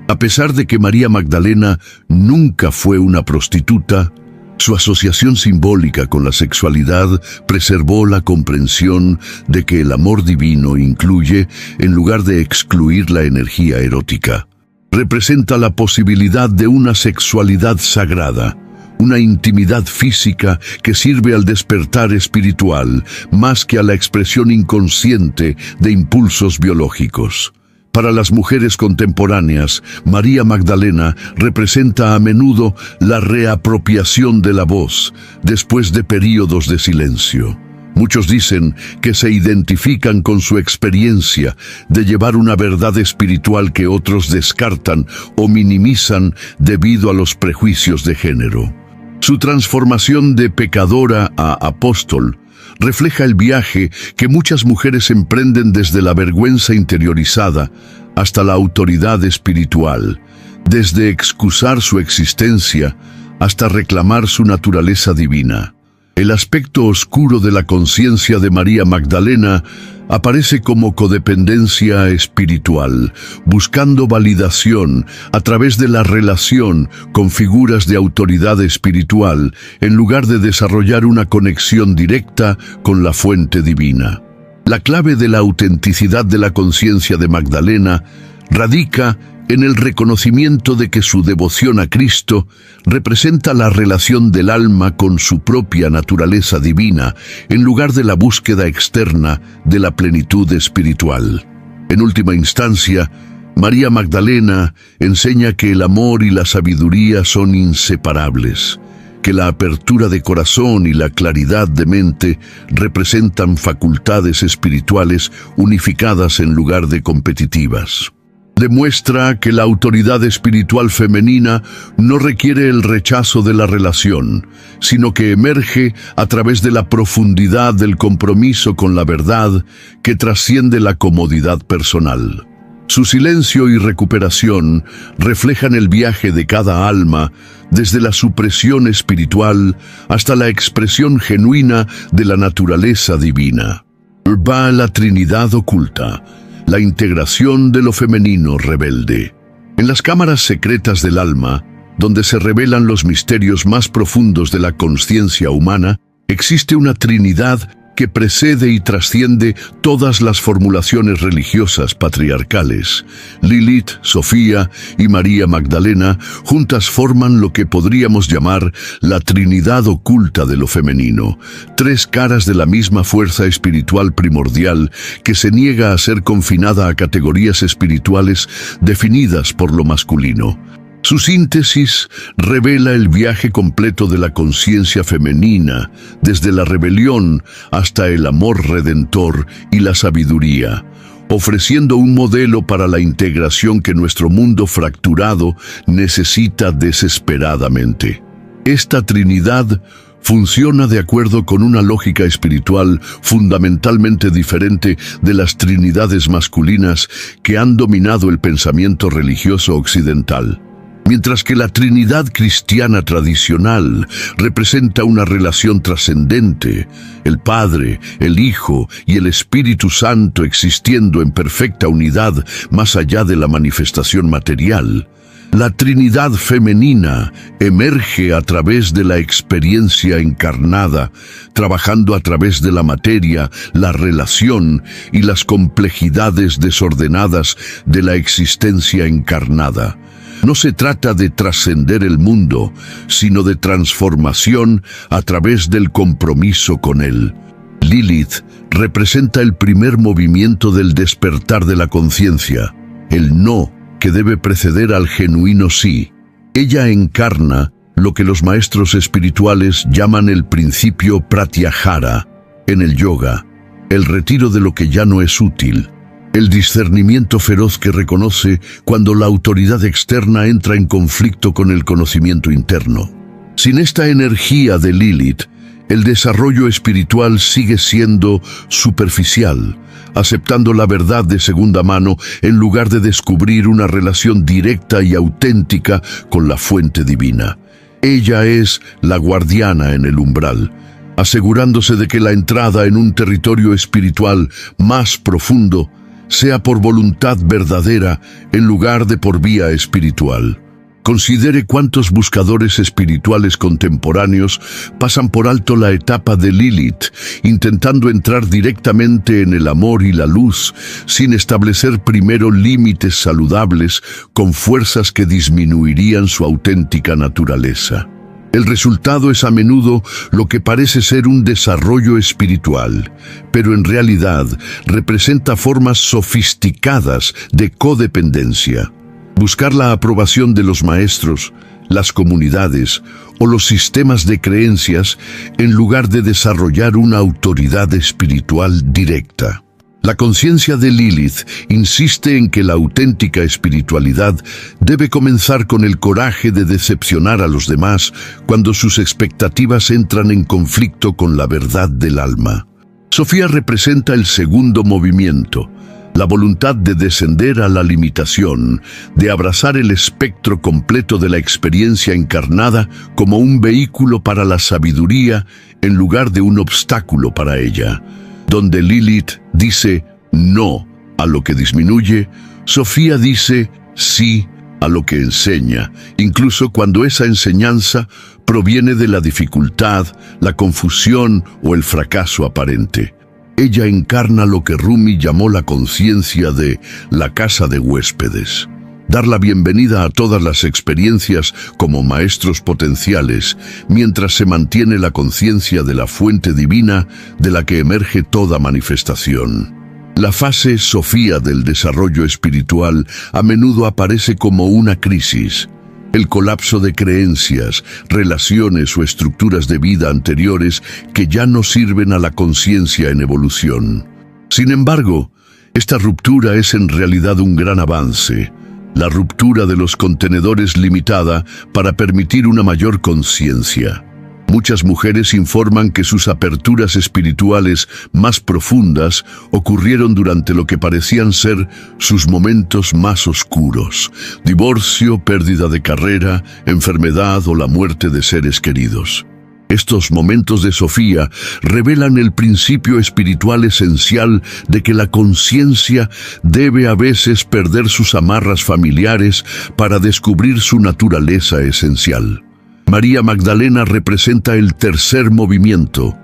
A pesar de que María Magdalena nunca fue una prostituta, su asociación simbólica con la sexualidad preservó la comprensión de que el amor divino incluye, en lugar de excluir la energía erótica. Representa la posibilidad de una sexualidad sagrada, una intimidad física que sirve al despertar espiritual más que a la expresión inconsciente de impulsos biológicos. Para las mujeres contemporáneas, María Magdalena representa a menudo la reapropiación de la voz después de períodos de silencio. Muchos dicen que se identifican con su experiencia de llevar una verdad espiritual que otros descartan o minimizan debido a los prejuicios de género. Su transformación de pecadora a apóstol refleja el viaje que muchas mujeres emprenden desde la vergüenza interiorizada hasta la autoridad espiritual, desde excusar su existencia hasta reclamar su naturaleza divina. El aspecto oscuro de la conciencia de María Magdalena aparece como codependencia espiritual, buscando validación a través de la relación con figuras de autoridad espiritual, en lugar de desarrollar una conexión directa con la fuente divina. La clave de la autenticidad de la conciencia de Magdalena radica en el reconocimiento de que su devoción a Cristo representa la relación del alma con su propia naturaleza divina, en lugar de la búsqueda externa de la plenitud espiritual. En última instancia, María Magdalena enseña que el amor y la sabiduría son inseparables, que la apertura de corazón y la claridad de mente representan facultades espirituales unificadas en lugar de competitivas. Demuestra que la autoridad espiritual femenina no requiere el rechazo de la relación, sino que emerge a través de la profundidad del compromiso con la verdad que trasciende la comodidad personal. Su silencio y recuperación reflejan el viaje de cada alma desde la supresión espiritual hasta la expresión genuina de la naturaleza divina. Va la Trinidad oculta, la integración de lo femenino rebelde. En las cámaras secretas del alma, donde se revelan los misterios más profundos de la consciencia humana, existe una Trinidad que precede y trasciende todas las formulaciones religiosas patriarcales. Lilith, Sofía y María Magdalena juntas forman lo que podríamos llamar la Trinidad oculta de lo femenino, tres caras de la misma fuerza espiritual primordial que se niega a ser confinada a categorías espirituales definidas por lo masculino. Su síntesis revela el viaje completo de la conciencia femenina, desde la rebelión hasta el amor redentor y la sabiduría, ofreciendo un modelo para la integración que nuestro mundo fracturado necesita desesperadamente. Esta Trinidad funciona de acuerdo con una lógica espiritual fundamentalmente diferente de las trinidades masculinas que han dominado el pensamiento religioso occidental. Mientras que la Trinidad cristiana tradicional representa una relación trascendente, el Padre, el Hijo y el Espíritu Santo existiendo en perfecta unidad más allá de la manifestación material, la Trinidad femenina emerge a través de la experiencia encarnada, trabajando a través de la materia, la relación y las complejidades desordenadas de la existencia encarnada. No se trata de trascender el mundo, sino de transformación a través del compromiso con él. Lilith representa el primer movimiento del despertar de la conciencia, el no que debe preceder al genuino sí. Ella encarna lo que los maestros espirituales llaman el principio pratyahara en el yoga, el retiro de lo que ya no es útil. El discernimiento feroz que reconoce cuando la autoridad externa entra en conflicto con el conocimiento interno. Sin esta energía de Lilith, el desarrollo espiritual sigue siendo superficial, aceptando la verdad de segunda mano en lugar de descubrir una relación directa y auténtica con la fuente divina. Ella es la guardiana en el umbral, asegurándose de que la entrada en un territorio espiritual más profundo sea por voluntad verdadera en lugar de por vía espiritual. Considere cuántos buscadores espirituales contemporáneos pasan por alto la etapa de Lilith, intentando entrar directamente en el amor y la luz, sin establecer primero límites saludables con fuerzas que disminuirían su auténtica naturaleza. El resultado es a menudo lo que parece ser un desarrollo espiritual, pero en realidad representa formas sofisticadas de codependencia. Buscar la aprobación de los maestros, las comunidades o los sistemas de creencias en lugar de desarrollar una autoridad espiritual directa. La conciencia de Lilith insiste en que la auténtica espiritualidad debe comenzar con el coraje de decepcionar a los demás cuando sus expectativas entran en conflicto con la verdad del alma. Sofía representa el segundo movimiento, la voluntad de descender a la limitación, de abrazar el espectro completo de la experiencia encarnada como un vehículo para la sabiduría en lugar de un obstáculo para ella. Donde Lilith dice no a lo que disminuye, Sofía dice sí a lo que enseña, incluso cuando esa enseñanza proviene de la dificultad, la confusión o el fracaso aparente. Ella encarna lo que Rumi llamó la conciencia de la casa de huéspedes. Dar la bienvenida a todas las experiencias como maestros potenciales, mientras se mantiene la conciencia de la fuente divina de la que emerge toda manifestación. La fase Sofía del desarrollo espiritual a menudo aparece como una crisis. El colapso de creencias, relaciones o estructuras de vida anteriores que ya no sirven a la conciencia en evolución. Sin embargo, esta ruptura es en realidad un gran avance. La ruptura de los contenedores limitada para permitir una mayor conciencia. Muchas mujeres informan que sus aperturas espirituales más profundas ocurrieron durante lo que parecían ser sus momentos más oscuros: divorcio, pérdida de carrera, enfermedad o la muerte de seres queridos. Estos momentos de Sofía revelan el principio espiritual esencial de que la conciencia debe a veces perder sus amarras familiares para descubrir su naturaleza esencial. María Magdalena representa el tercer movimiento,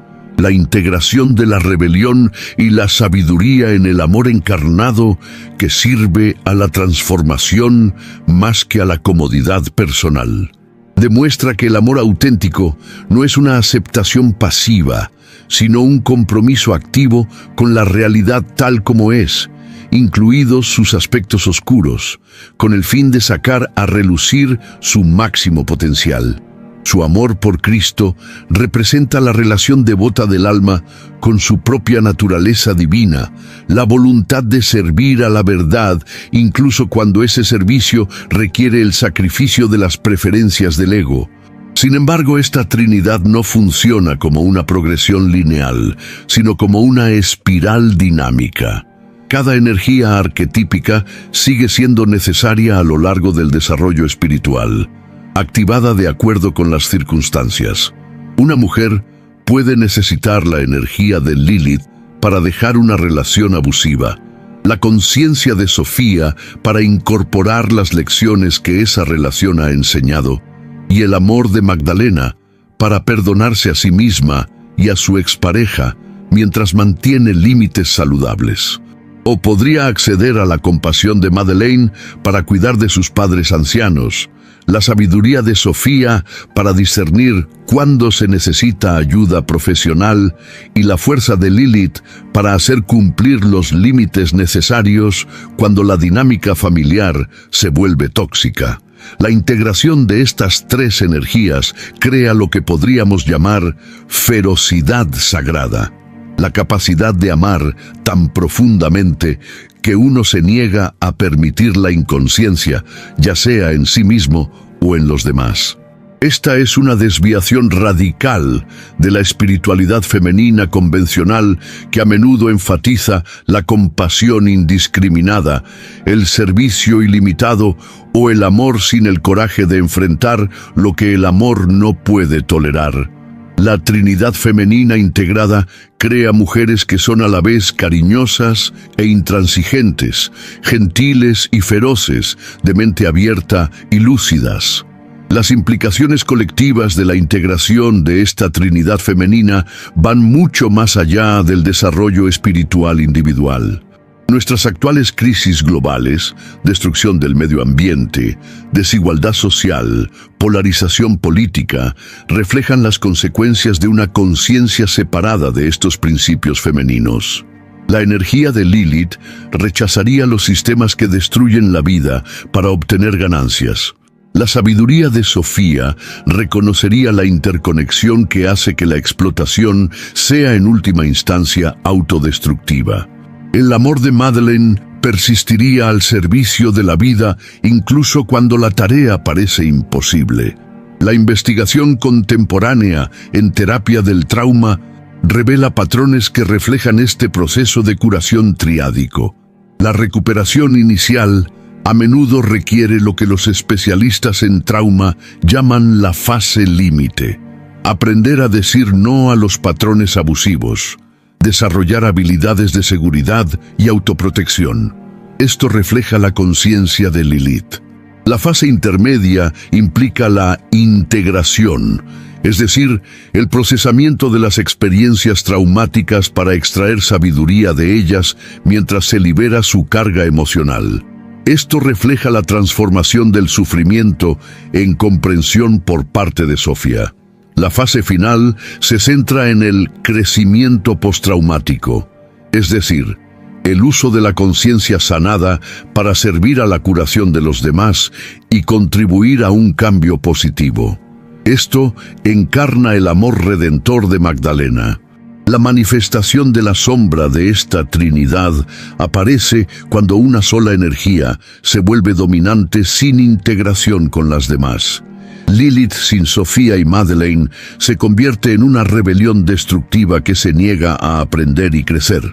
la integración de la rebelión y la sabiduría en el amor encarnado que sirve a la transformación más que a la comodidad personal. Demuestra que el amor auténtico no es una aceptación pasiva, sino un compromiso activo con la realidad tal como es, incluidos sus aspectos oscuros, con el fin de sacar a relucir su máximo potencial. Su amor por Cristo representa la relación devota del alma con su propia naturaleza divina, la voluntad de servir a la verdad, incluso cuando ese servicio requiere el sacrificio de las preferencias del ego. Sin embargo, esta Trinidad no funciona como una progresión lineal, sino como una espiral dinámica. Cada energía arquetípica sigue siendo necesaria a lo largo del desarrollo espiritual, activada de acuerdo con las circunstancias. Una mujer puede necesitar la energía de Lilith para dejar una relación abusiva, la conciencia de Sofía para incorporar las lecciones que esa relación ha enseñado, y el amor de Magdalena para perdonarse a sí misma y a su expareja mientras mantiene límites saludables. O podría acceder a la compasión de Madeleine para cuidar de sus padres ancianos, la sabiduría de Sofía para discernir cuándo se necesita ayuda profesional y la fuerza de Lilith para hacer cumplir los límites necesarios cuando la dinámica familiar se vuelve tóxica. La integración de estas tres energías crea lo que podríamos llamar ferocidad sagrada, la capacidad de amar tan profundamente que uno se niega a permitir la inconsciencia, ya sea en sí mismo o en los demás. Esta es una desviación radical de la espiritualidad femenina convencional que a menudo enfatiza la compasión indiscriminada, el servicio ilimitado o el amor sin el coraje de enfrentar lo que el amor no puede tolerar. La Trinidad femenina integrada crea mujeres que son a la vez cariñosas e intransigentes, gentiles y feroces, de mente abierta y lúcidas. Las implicaciones colectivas de la integración de esta Trinidad femenina van mucho más allá del desarrollo espiritual individual. Nuestras actuales crisis globales, destrucción del medio ambiente, desigualdad social, polarización política, reflejan las consecuencias de una conciencia separada de estos principios femeninos. La energía de Lilith rechazaría los sistemas que destruyen la vida para obtener ganancias. La sabiduría de Sofía reconocería la interconexión que hace que la explotación sea en última instancia autodestructiva. El amor de Madeleine persistiría al servicio de la vida incluso cuando la tarea parece imposible. La investigación contemporánea en terapia del trauma revela patrones que reflejan este proceso de curación triádico. La recuperación inicial a menudo requiere lo que los especialistas en trauma llaman la fase límite. Aprender a decir no a los patrones abusivos, desarrollar habilidades de seguridad y autoprotección. Esto refleja la conciencia de Lilith. La fase intermedia implica la integración, es decir, el procesamiento de las experiencias traumáticas para extraer sabiduría de ellas mientras se libera su carga emocional. Esto refleja la transformación del sufrimiento en comprensión por parte de Sofía. La fase final se centra en el crecimiento postraumático, es decir, el uso de la conciencia sanada para servir a la curación de los demás y contribuir a un cambio positivo. Esto encarna el amor redentor de Magdalena. La manifestación de la sombra de esta Trinidad aparece cuando una sola energía se vuelve dominante sin integración con las demás. Lilith sin Sofía y Madeleine se convierte en una rebelión destructiva que se niega a aprender y crecer.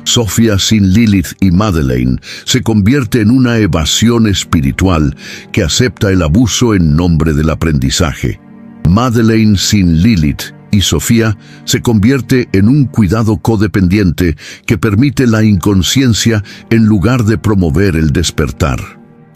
Sofía sin Lilith y Madeleine se convierte en una evasión espiritual que acepta el abuso en nombre del aprendizaje. Madeleine sin Lilith y Sofía se convierte en un cuidado codependiente que permite la inconsciencia en lugar de promover el despertar.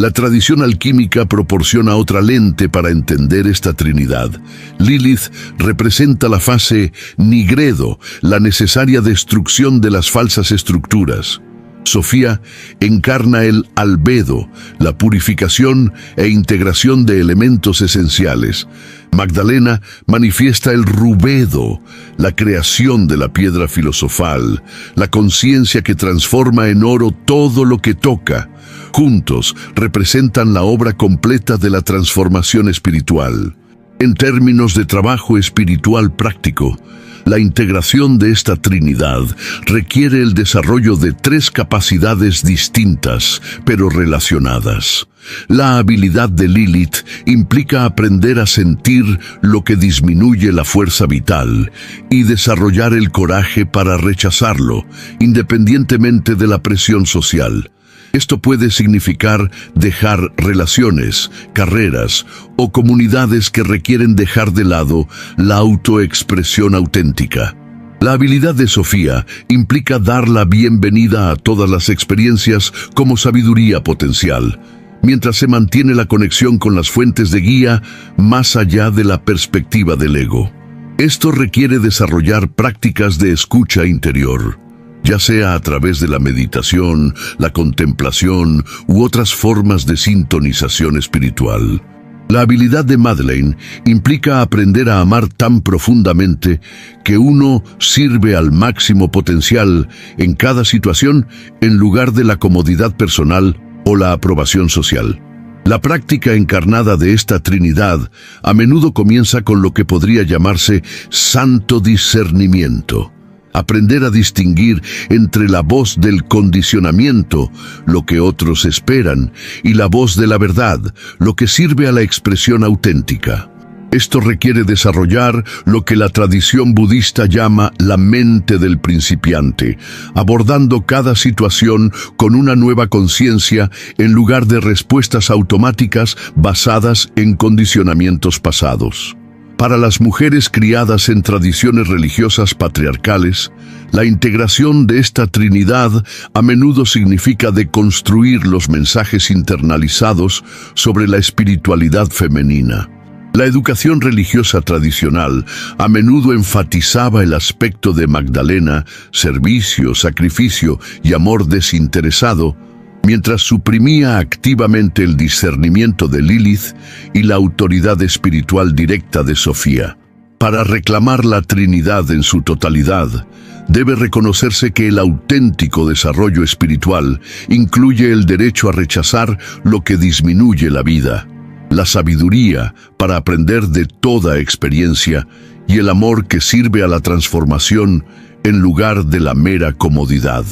La tradición alquímica proporciona otra lente para entender esta trinidad. Lilith representa la fase nigredo, la necesaria destrucción de las falsas estructuras. Sofía encarna el albedo, la purificación e integración de elementos esenciales. Magdalena manifiesta el rubedo, la creación de la piedra filosofal, la conciencia que transforma en oro todo lo que toca. Juntos representan la obra completa de la transformación espiritual. En términos de trabajo espiritual práctico, la integración de esta trinidad requiere el desarrollo de tres capacidades distintas, pero relacionadas. La habilidad de Lilith implica aprender a sentir lo que disminuye la fuerza vital y desarrollar el coraje para rechazarlo, independientemente de la presión social. Esto puede significar dejar relaciones, carreras o comunidades que requieren dejar de lado la autoexpresión auténtica. La habilidad de Sofía implica dar la bienvenida a todas las experiencias como sabiduría potencial, mientras se mantiene la conexión con las fuentes de guía más allá de la perspectiva del ego. Esto requiere desarrollar prácticas de escucha interior, ya sea a través de la meditación, la contemplación u otras formas de sintonización espiritual. La habilidad de Madeleine implica aprender a amar tan profundamente que uno sirve al máximo potencial en cada situación en lugar de la comodidad personal o la aprobación social. La práctica encarnada de esta Trinidad a menudo comienza con lo que podría llamarse santo discernimiento. Aprender a distinguir entre la voz del condicionamiento, lo que otros esperan, y la voz de la verdad, lo que sirve a la expresión auténtica. Esto requiere desarrollar lo que la tradición budista llama la mente del principiante, abordando cada situación con una nueva conciencia en lugar de respuestas automáticas basadas en condicionamientos pasados. Para las mujeres criadas en tradiciones religiosas patriarcales, la integración de esta Trinidad a menudo significa deconstruir los mensajes internalizados sobre la espiritualidad femenina. La educación religiosa tradicional a menudo enfatizaba el aspecto de Magdalena, servicio, sacrificio y amor desinteresado, mientras suprimía activamente el discernimiento de Lilith y la autoridad espiritual directa de Sofía. Para reclamar la Trinidad en su totalidad, debe reconocerse que el auténtico desarrollo espiritual incluye el derecho a rechazar lo que disminuye la vida, la sabiduría para aprender de toda experiencia y el amor que sirve a la transformación en lugar de la mera comodidad.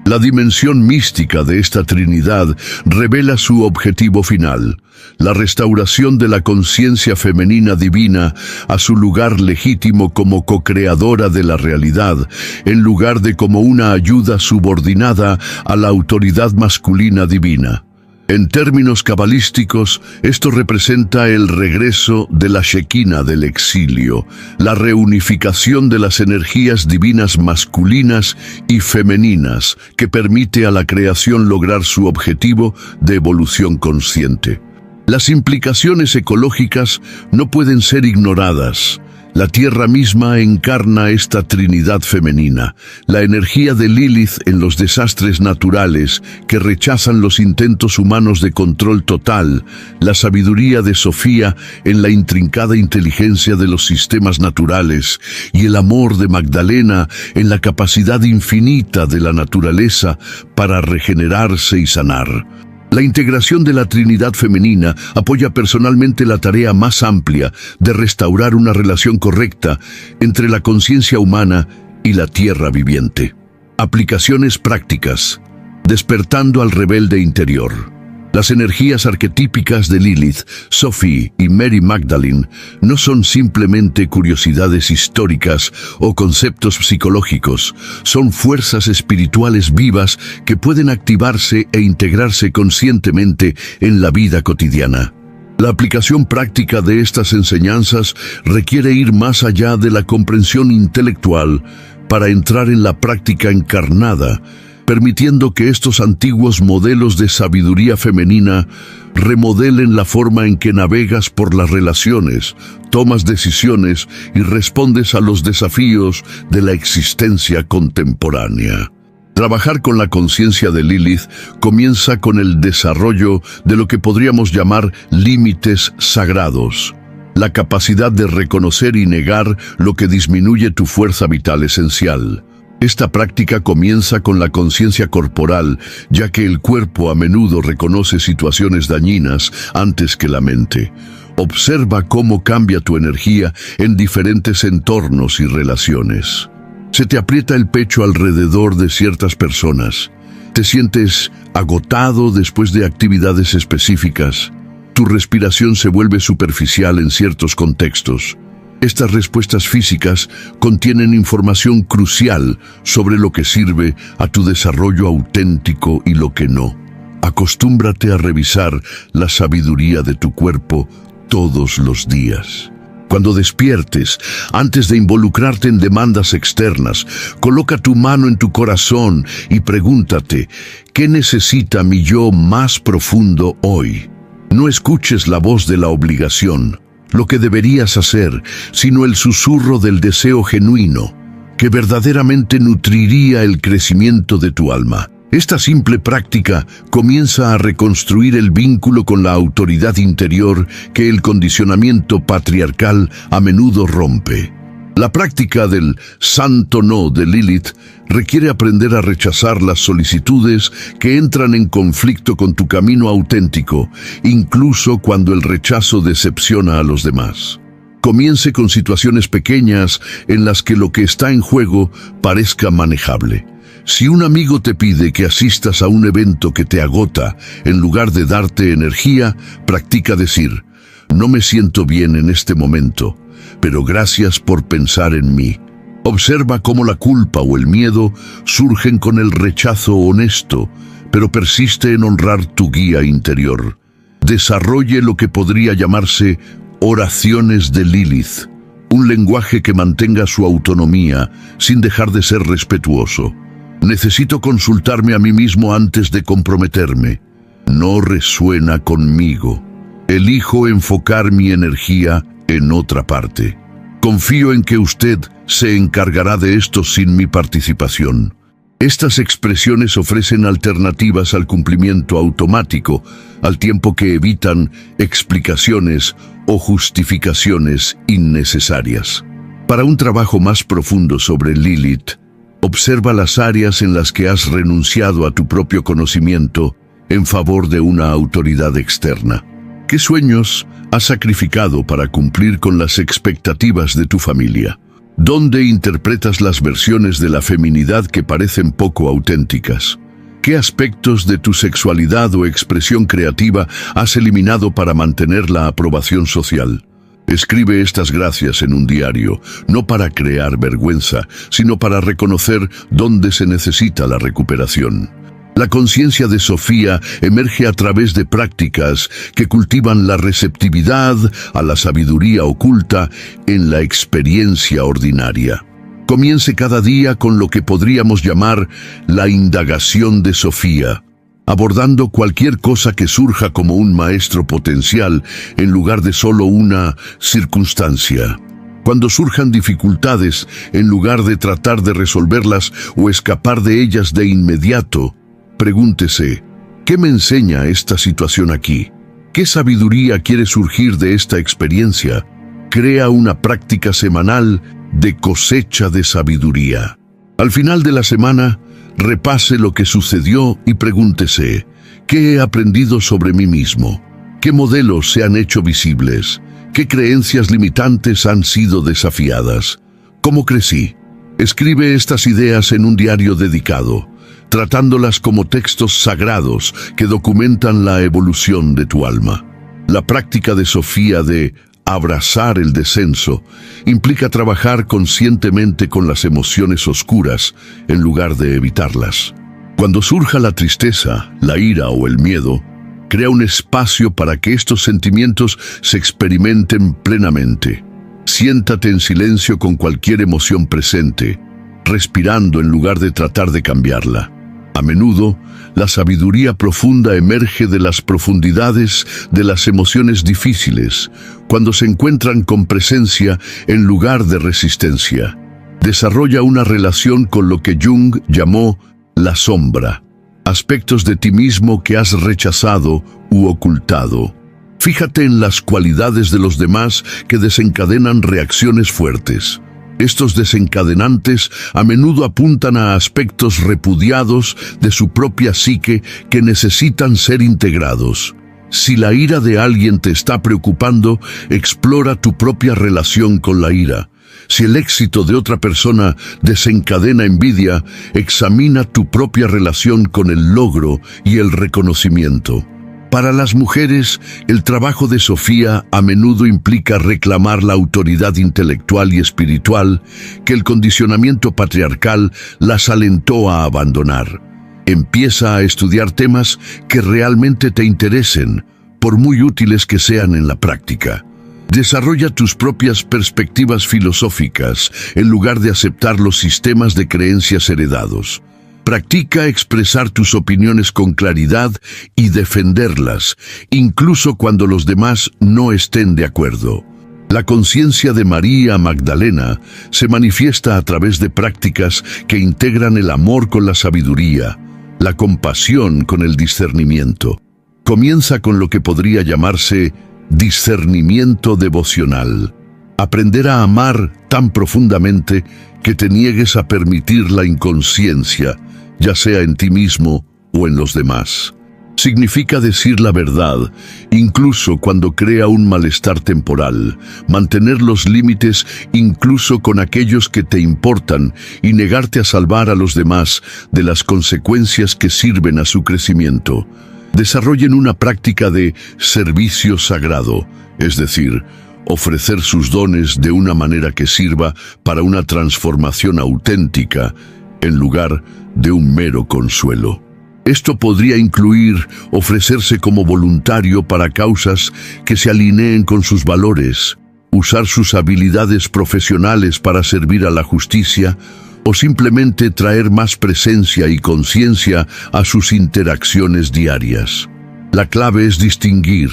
La dimensión mística de esta Trinidad revela su objetivo final, la restauración de la conciencia femenina divina a su lugar legítimo como co-creadora de la realidad, en lugar de como una ayuda subordinada a la autoridad masculina divina. En términos cabalísticos, esto representa el regreso de la Shekinah del exilio, la reunificación de las energías divinas masculinas y femeninas que permite a la creación lograr su objetivo de evolución consciente. Las implicaciones ecológicas no pueden ser ignoradas. La Tierra misma encarna esta Trinidad femenina, la energía de Lilith en los desastres naturales que rechazan los intentos humanos de control total, la sabiduría de Sofía en la intrincada inteligencia de los sistemas naturales y el amor de Magdalena en la capacidad infinita de la naturaleza para regenerarse y sanar. La integración de la Trinidad femenina apoya personalmente la tarea más amplia de restaurar una relación correcta entre la conciencia humana y la tierra viviente. Aplicaciones prácticas. Despertando al rebelde interior. Las energías arquetípicas de Lilith, Sophie y Mary Magdalene no son simplemente curiosidades históricas o conceptos psicológicos, son fuerzas espirituales vivas que pueden activarse e integrarse conscientemente en la vida cotidiana. La aplicación práctica de estas enseñanzas requiere ir más allá de la comprensión intelectual para entrar en la práctica encarnada, permitiendo que estos antiguos modelos de sabiduría femenina remodelen la forma en que navegas por las relaciones, tomas decisiones y respondes a los desafíos de la existencia contemporánea. Trabajar con la conciencia de Lilith comienza con el desarrollo de lo que podríamos llamar límites sagrados, la capacidad de reconocer y negar lo que disminuye tu fuerza vital esencial. Esta práctica comienza con la conciencia corporal, ya que el cuerpo a menudo reconoce situaciones dañinas antes que la mente. Observa cómo cambia tu energía en diferentes entornos y relaciones. Se te aprieta el pecho alrededor de ciertas personas. Te sientes agotado después de actividades específicas. Tu respiración se vuelve superficial en ciertos contextos. Estas respuestas físicas contienen información crucial sobre lo que sirve a tu desarrollo auténtico y lo que no. Acostúmbrate a revisar la sabiduría de tu cuerpo todos los días. Cuando despiertes, antes de involucrarte en demandas externas, coloca tu mano en tu corazón y pregúntate, ¿qué necesita mi yo más profundo hoy? No escuches la voz de la obligación, lo que deberías hacer, sino el susurro del deseo genuino, que verdaderamente nutriría el crecimiento de tu alma. Esta simple práctica comienza a reconstruir el vínculo con la autoridad interior que el condicionamiento patriarcal a menudo rompe. La práctica del santo no de Lilith requiere aprender a rechazar las solicitudes que entran en conflicto con tu camino auténtico, incluso cuando el rechazo decepciona a los demás. Comience con situaciones pequeñas en las que lo que está en juego parezca manejable. Si un amigo te pide que asistas a un evento que te agota, en lugar de darte energía, practica decir, no me siento bien en este momento, pero gracias por pensar en mí. Observa cómo la culpa o el miedo surgen con el rechazo honesto, pero persiste en honrar tu guía interior. Desarrolle lo que podría llamarse oraciones de Lilith, un lenguaje que mantenga su autonomía sin dejar de ser respetuoso. Necesito consultarme a mí mismo antes de comprometerme. No resuena conmigo. Elijo enfocar mi energía en otra parte. Confío en que usted se encargará de esto sin mi participación. Estas expresiones ofrecen alternativas al cumplimiento automático, al tiempo que evitan explicaciones o justificaciones innecesarias. Para un trabajo más profundo sobre Lilith, observa las áreas en las que has renunciado a tu propio conocimiento en favor de una autoridad externa. ¿Qué sueños has sacrificado para cumplir con las expectativas de tu familia? ¿Dónde interpretas las versiones de la feminidad que parecen poco auténticas? ¿Qué aspectos de tu sexualidad o expresión creativa has eliminado para mantener la aprobación social? Escribe estas gracias en un diario, no para crear vergüenza, sino para reconocer dónde se necesita la recuperación. La conciencia de Sofía emerge a través de prácticas que cultivan la receptividad a la sabiduría oculta en la experiencia ordinaria. Comience cada día con lo que podríamos llamar la indagación de Sofía, abordando cualquier cosa que surja como un maestro potencial en lugar de solo una circunstancia. Cuando surjan dificultades, en lugar de tratar de resolverlas o escapar de ellas de inmediato, pregúntese, ¿qué me enseña esta situación aquí? ¿Qué sabiduría quiere surgir de esta experiencia? Crea una práctica semanal de cosecha de sabiduría. Al final de la semana, repase lo que sucedió y pregúntese, ¿qué he aprendido sobre mí mismo? ¿Qué modelos se han hecho visibles? ¿Qué creencias limitantes han sido desafiadas? ¿Cómo crecí? Escribe estas ideas en un diario dedicado, tratándolas como textos sagrados que documentan la evolución de tu alma. La práctica de Sofía de abrazar el descenso implica trabajar conscientemente con las emociones oscuras en lugar de evitarlas. Cuando surja la tristeza, la ira o el miedo, crea un espacio para que estos sentimientos se experimenten plenamente. Siéntate en silencio con cualquier emoción presente, respirando en lugar de tratar de cambiarla. A menudo, la sabiduría profunda emerge de las profundidades de las emociones difíciles, cuando se encuentran con presencia en lugar de resistencia. Desarrolla una relación con lo que Jung llamó la sombra, aspectos de ti mismo que has rechazado u ocultado. Fíjate en las cualidades de los demás que desencadenan reacciones fuertes. Estos desencadenantes a menudo apuntan a aspectos repudiados de su propia psique que necesitan ser integrados. Si la ira de alguien te está preocupando, explora tu propia relación con la ira. Si el éxito de otra persona desencadena envidia, examina tu propia relación con el logro y el reconocimiento. Para las mujeres, el trabajo de Sofía a menudo implica reclamar la autoridad intelectual y espiritual que el condicionamiento patriarcal las alentó a abandonar. Empieza a estudiar temas que realmente te interesen, por muy útiles que sean en la práctica. Desarrolla tus propias perspectivas filosóficas en lugar de aceptar los sistemas de creencias heredados. Practica expresar tus opiniones con claridad y defenderlas, incluso cuando los demás no estén de acuerdo. La conciencia de María Magdalena se manifiesta a través de prácticas que integran el amor con la sabiduría, la compasión con el discernimiento. Comienza con lo que podría llamarse discernimiento devocional. Aprender a amar tan profundamente que te niegues a permitir la inconsciencia, ya sea en ti mismo o en los demás. Significa decir la verdad, incluso cuando crea un malestar temporal, mantener los límites incluso con aquellos que te importan y negarte a salvar a los demás de las consecuencias que sirven a su crecimiento. Desarrollen una práctica de servicio sagrado, es decir, ofrecer sus dones de una manera que sirva para una transformación auténtica, en lugar de un mero consuelo. Esto podría incluir ofrecerse como voluntario para causas que se alineen con sus valores, usar sus habilidades profesionales para servir a la justicia, o simplemente traer más presencia y conciencia a sus interacciones diarias. La clave es distinguir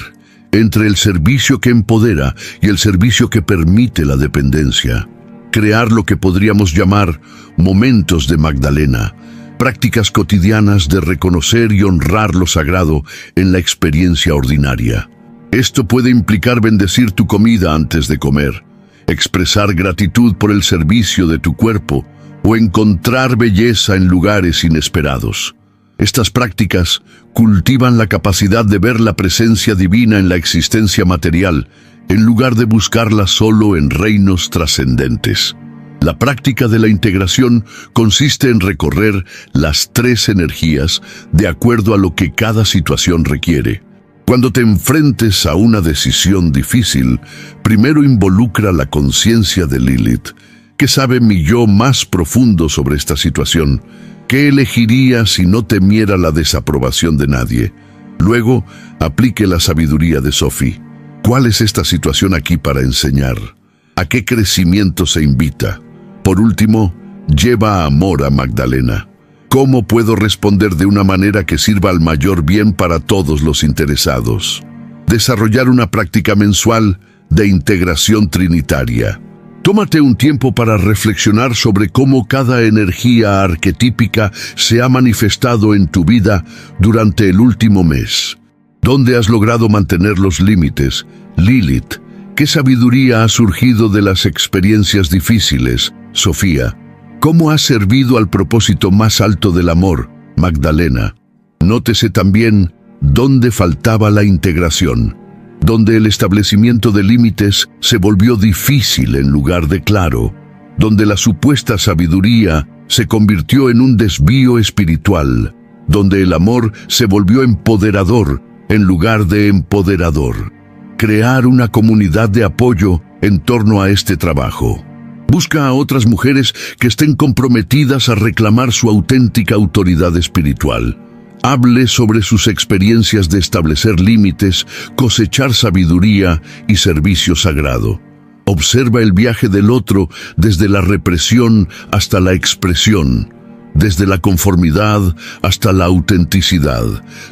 entre el servicio que empodera y el servicio que permite la dependencia. Crear lo que podríamos llamar momentos de Magdalena, prácticas cotidianas de reconocer y honrar lo sagrado en la experiencia ordinaria. Esto puede implicar bendecir tu comida antes de comer, expresar gratitud por el servicio de tu cuerpo o encontrar belleza en lugares inesperados. Estas prácticas cultivan la capacidad de ver la presencia divina en la existencia material, en lugar de buscarla solo en reinos trascendentes. La práctica de la integración consiste en recorrer las tres energías de acuerdo a lo que cada situación requiere. Cuando te enfrentes a una decisión difícil, primero involucra la conciencia de Lilith, que sabe mi yo más profundo sobre esta situación. ¿Qué elegiría si no temiera la desaprobación de nadie? Luego, aplique la sabiduría de Sophie. ¿Cuál es esta situación aquí para enseñar? ¿A qué crecimiento se invita? Por último, lleva amor a Magdalena. ¿Cómo puedo responder de una manera que sirva al mayor bien para todos los interesados? Desarrollar una práctica mensual de integración trinitaria. Tómate un tiempo para reflexionar sobre cómo cada energía arquetípica se ha manifestado en tu vida durante el último mes. ¿Dónde has logrado mantener los límites, Lilith? ¿Qué sabiduría ha surgido de las experiencias difíciles, Sofía? ¿Cómo has servido al propósito más alto del amor, Magdalena? Nótese también dónde faltaba la integración, donde el establecimiento de límites se volvió difícil en lugar de claro, donde la supuesta sabiduría se convirtió en un desvío espiritual, donde el amor se volvió empoderador en lugar de empoderador. Crear una comunidad de apoyo en torno a este trabajo. Busca a otras mujeres que estén comprometidas a reclamar su auténtica autoridad espiritual. Hable sobre sus experiencias de establecer límites, cosechar sabiduría y servicio sagrado. Observa el viaje del otro desde la represión hasta la expresión, desde la conformidad hasta la autenticidad,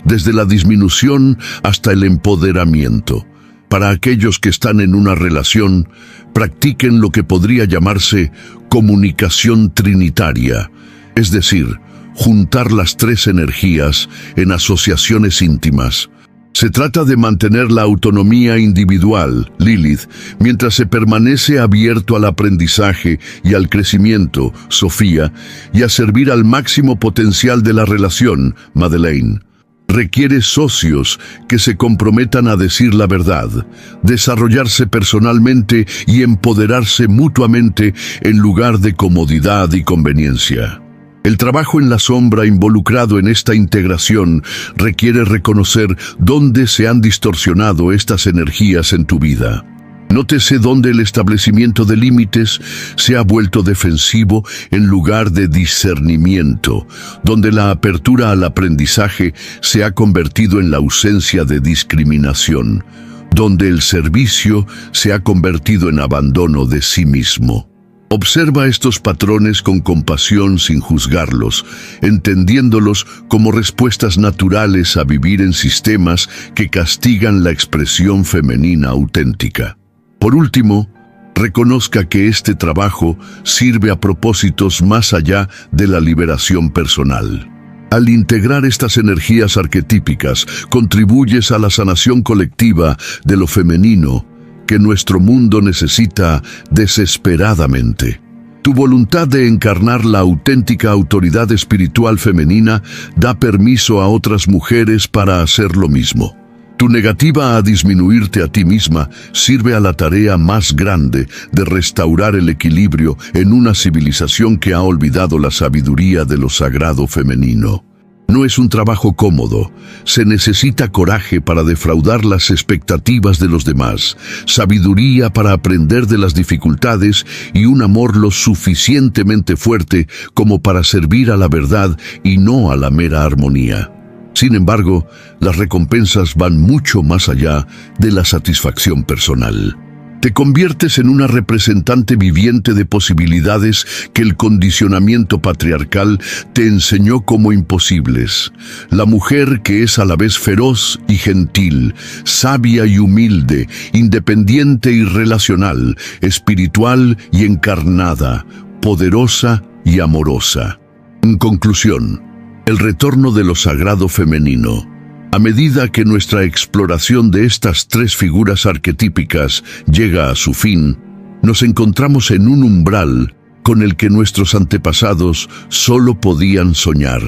desde la disminución hasta el empoderamiento. Para aquellos que están en una relación, practiquen lo que podría llamarse comunicación trinitaria, es decir, juntar las tres energías en asociaciones íntimas. Se trata de mantener la autonomía individual, Lilith, mientras se permanece abierto al aprendizaje y al crecimiento, Sofía, y a servir al máximo potencial de la relación, Madeleine. Requiere socios que se comprometan a decir la verdad, desarrollarse personalmente y empoderarse mutuamente en lugar de comodidad y conveniencia. El trabajo en la sombra involucrado en esta integración requiere reconocer dónde se han distorsionado estas energías en tu vida. Nótese dónde el establecimiento de límites se ha vuelto defensivo en lugar de discernimiento, donde la apertura al aprendizaje se ha convertido en la ausencia de discriminación, donde el servicio se ha convertido en abandono de sí mismo. Observa estos patrones con compasión sin juzgarlos, entendiéndolos como respuestas naturales a vivir en sistemas que castigan la expresión femenina auténtica. Por último, reconozca que este trabajo sirve a propósitos más allá de la liberación personal. Al integrar estas energías arquetípicas, contribuyes a la sanación colectiva de lo femenino que nuestro mundo necesita desesperadamente. Tu voluntad de encarnar la auténtica autoridad espiritual femenina da permiso a otras mujeres para hacer lo mismo. Tu negativa a disminuirte a ti misma sirve a la tarea más grande de restaurar el equilibrio en una civilización que ha olvidado la sabiduría de lo sagrado femenino. No es un trabajo cómodo. Se necesita coraje para defraudar las expectativas de los demás, sabiduría para aprender de las dificultades y un amor lo suficientemente fuerte como para servir a la verdad y no a la mera armonía. Sin embargo, las recompensas van mucho más allá de la satisfacción personal. Te conviertes en una representante viviente de posibilidades que el condicionamiento patriarcal te enseñó como imposibles. La mujer que es a la vez feroz y gentil, sabia y humilde, independiente y relacional, espiritual y encarnada, poderosa y amorosa. En conclusión, el retorno de lo sagrado femenino. A medida que nuestra exploración de estas tres figuras arquetípicas llega a su fin, nos encontramos en un umbral con el que nuestros antepasados solo podían soñar.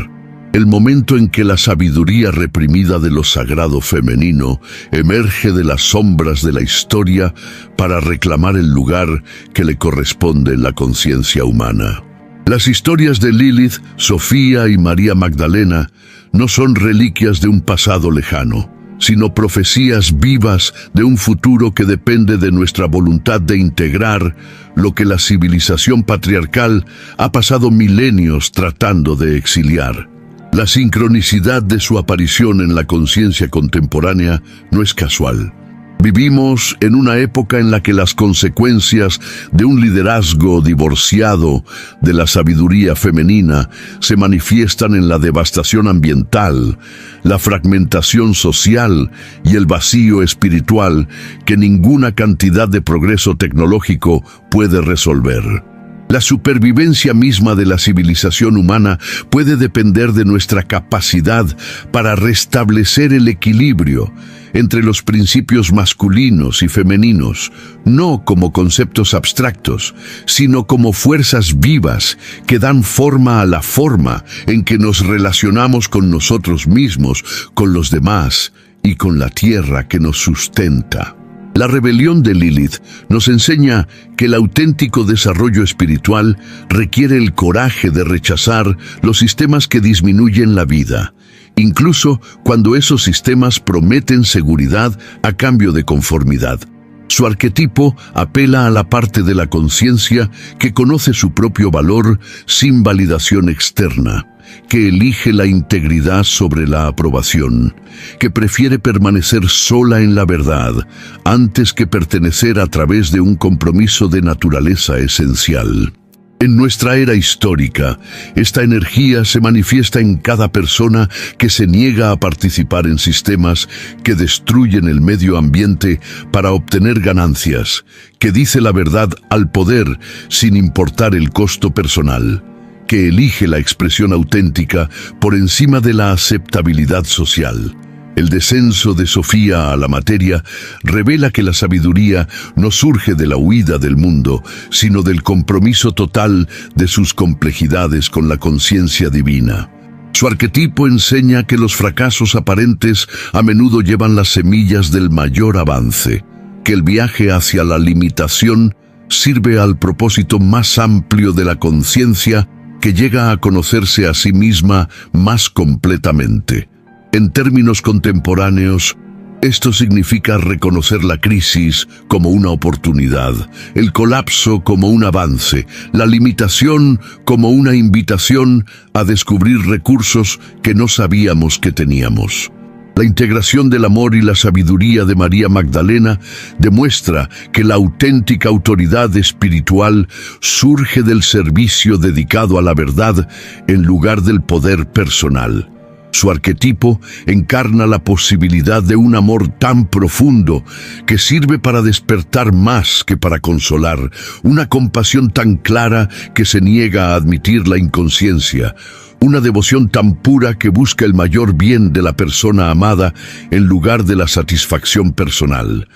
El momento en que la sabiduría reprimida de lo sagrado femenino emerge de las sombras de la historia para reclamar el lugar que le corresponde en la conciencia humana. Las historias de Lilith, Sofía y María Magdalena no son reliquias de un pasado lejano, sino profecías vivas de un futuro que depende de nuestra voluntad de integrar lo que la civilización patriarcal ha pasado milenios tratando de exiliar. La sincronicidad de su aparición en la conciencia contemporánea no es casual. Vivimos en una época en la que las consecuencias de un liderazgo divorciado de la sabiduría femenina se manifiestan en la devastación ambiental, la fragmentación social y el vacío espiritual que ninguna cantidad de progreso tecnológico puede resolver. La supervivencia misma de la civilización humana puede depender de nuestra capacidad para restablecer el equilibrio entre los principios masculinos y femeninos, no como conceptos abstractos, sino como fuerzas vivas que dan forma a la forma en que nos relacionamos con nosotros mismos, con los demás y con la tierra que nos sustenta. La rebelión de Lilith nos enseña que el auténtico desarrollo espiritual requiere el coraje de rechazar los sistemas que disminuyen la vida, incluso cuando esos sistemas prometen seguridad a cambio de conformidad. Su arquetipo apela a la parte de la conciencia que conoce su propio valor sin validación externa, que elige la integridad sobre la aprobación, que prefiere permanecer sola en la verdad antes que pertenecer a través de un compromiso de naturaleza esencial. En nuestra era histórica, esta energía se manifiesta en cada persona que se niega a participar en sistemas que destruyen el medio ambiente para obtener ganancias, que dice la verdad al poder sin importar el costo personal, que elige la expresión auténtica por encima de la aceptabilidad social. El descenso de Sofía a la materia revela que la sabiduría no surge de la huida del mundo, sino del compromiso total de sus complejidades con la conciencia divina. Su arquetipo enseña que los fracasos aparentes a menudo llevan las semillas del mayor avance, que el viaje hacia la limitación sirve al propósito más amplio de la conciencia que llega a conocerse a sí misma más completamente. En términos contemporáneos, esto significa reconocer la crisis como una oportunidad, el colapso como un avance, la limitación como una invitación a descubrir recursos que no sabíamos que teníamos. La integración del amor y la sabiduría de María Magdalena demuestra que la auténtica autoridad espiritual surge del servicio dedicado a la verdad en lugar del poder personal. Su arquetipo encarna la posibilidad de un amor tan profundo que sirve para despertar más que para consolar, una compasión tan clara que se niega a admitir la inconsciencia, una devoción tan pura que busca el mayor bien de la persona amada en lugar de la satisfacción personal.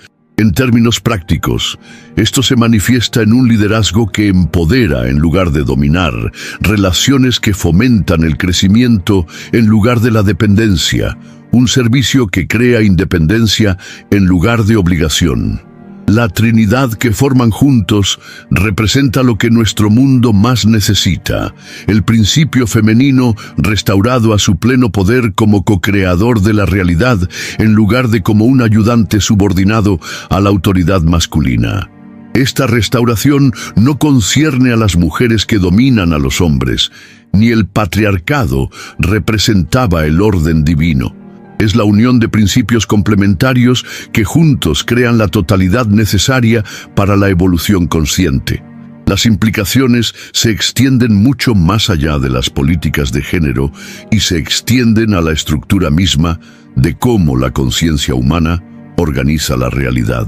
En términos prácticos, esto se manifiesta en un liderazgo que empodera en lugar de dominar, relaciones que fomentan el crecimiento en lugar de la dependencia, un servicio que crea independencia en lugar de obligación. La Trinidad que forman juntos representa lo que nuestro mundo más necesita, el principio femenino restaurado a su pleno poder como co-creador de la realidad en lugar de como un ayudante subordinado a la autoridad masculina. Esta restauración no concierne a las mujeres que dominan a los hombres, ni el patriarcado representaba el orden divino. Es la unión de principios complementarios que juntos crean la totalidad necesaria para la evolución consciente. Las implicaciones se extienden mucho más allá de las políticas de género y se extienden a la estructura misma de cómo la conciencia humana organiza la realidad.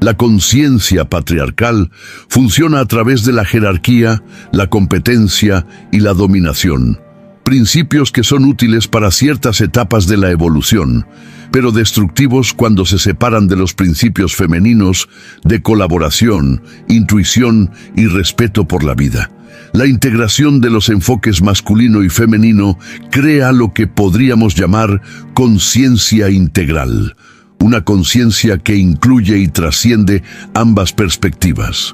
La conciencia patriarcal funciona a través de la jerarquía, la competencia y la dominación. Principios que son útiles para ciertas etapas de la evolución, pero destructivos cuando se separan de los principios femeninos de colaboración, intuición y respeto por la vida. La integración de los enfoques masculino y femenino crea lo que podríamos llamar conciencia integral, una conciencia que incluye y trasciende ambas perspectivas.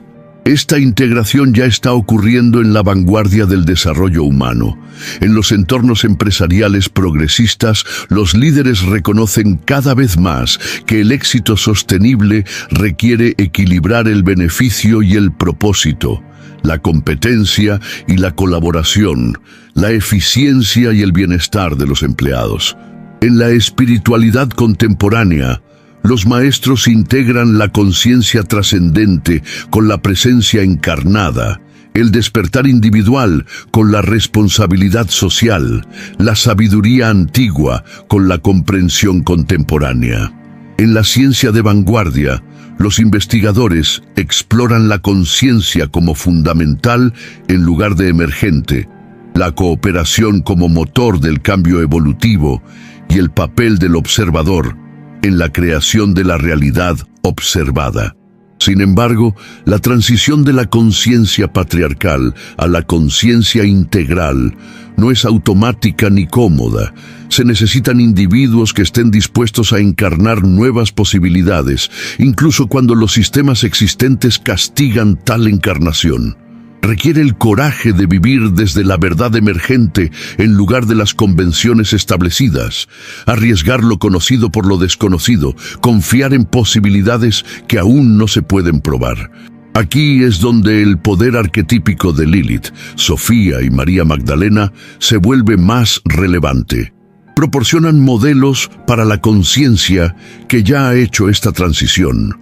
Esta integración ya está ocurriendo en la vanguardia del desarrollo humano. En los entornos empresariales progresistas, los líderes reconocen cada vez más que el éxito sostenible requiere equilibrar el beneficio y el propósito, la competencia y la colaboración, la eficiencia y el bienestar de los empleados. En la espiritualidad contemporánea, los maestros integran la conciencia trascendente con la presencia encarnada, el despertar individual con la responsabilidad social, la sabiduría antigua con la comprensión contemporánea. En la ciencia de vanguardia, los investigadores exploran la conciencia como fundamental en lugar de emergente, la cooperación como motor del cambio evolutivo y el papel del observador en la creación de la realidad observada. Sin embargo, la transición de la conciencia patriarcal a la conciencia integral no es automática ni cómoda. Se necesitan individuos que estén dispuestos a encarnar nuevas posibilidades, incluso cuando los sistemas existentes castigan tal encarnación. Requiere el coraje de vivir desde la verdad emergente en lugar de las convenciones establecidas, arriesgar lo conocido por lo desconocido, confiar en posibilidades que aún no se pueden probar. Aquí es donde el poder arquetípico de Lilith, Sofía y María Magdalena se vuelve más relevante. Proporcionan modelos para la conciencia que ya ha hecho esta transición.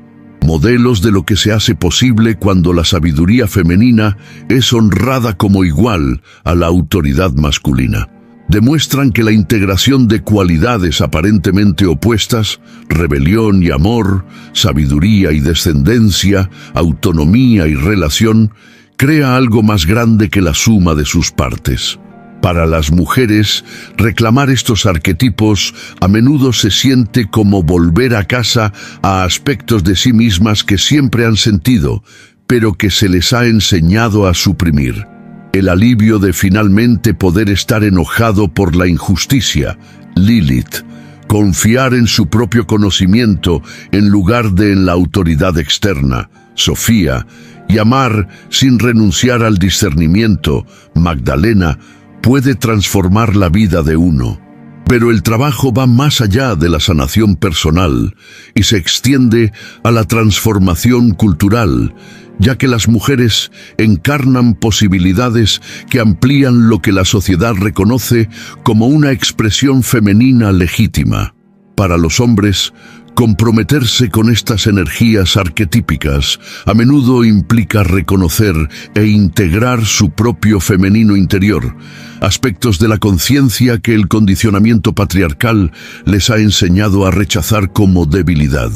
modelos de lo que se hace posible cuando la sabiduría femenina es honrada como igual a la autoridad masculina. Demuestran que la integración de cualidades aparentemente opuestas, rebelión y amor, sabiduría y descendencia, autonomía y relación, crea algo más grande que la suma de sus partes. Para las mujeres, reclamar estos arquetipos a menudo se siente como volver a casa a aspectos de sí mismas que siempre han sentido, pero que se les ha enseñado a suprimir. El alivio de finalmente poder estar enojado por la injusticia, Lilith. Confiar en su propio conocimiento en lugar de en la autoridad externa, Sofía. Y amar sin renunciar al discernimiento, Magdalena, puede transformar la vida de uno. Pero el trabajo va más allá de la sanación personal y se extiende a la transformación cultural, ya que las mujeres encarnan posibilidades que amplían lo que la sociedad reconoce como una expresión femenina legítima. Para los hombres, comprometerse con estas energías arquetípicas a menudo implica reconocer e integrar su propio femenino interior, aspectos de la conciencia que el condicionamiento patriarcal les ha enseñado a rechazar como debilidad.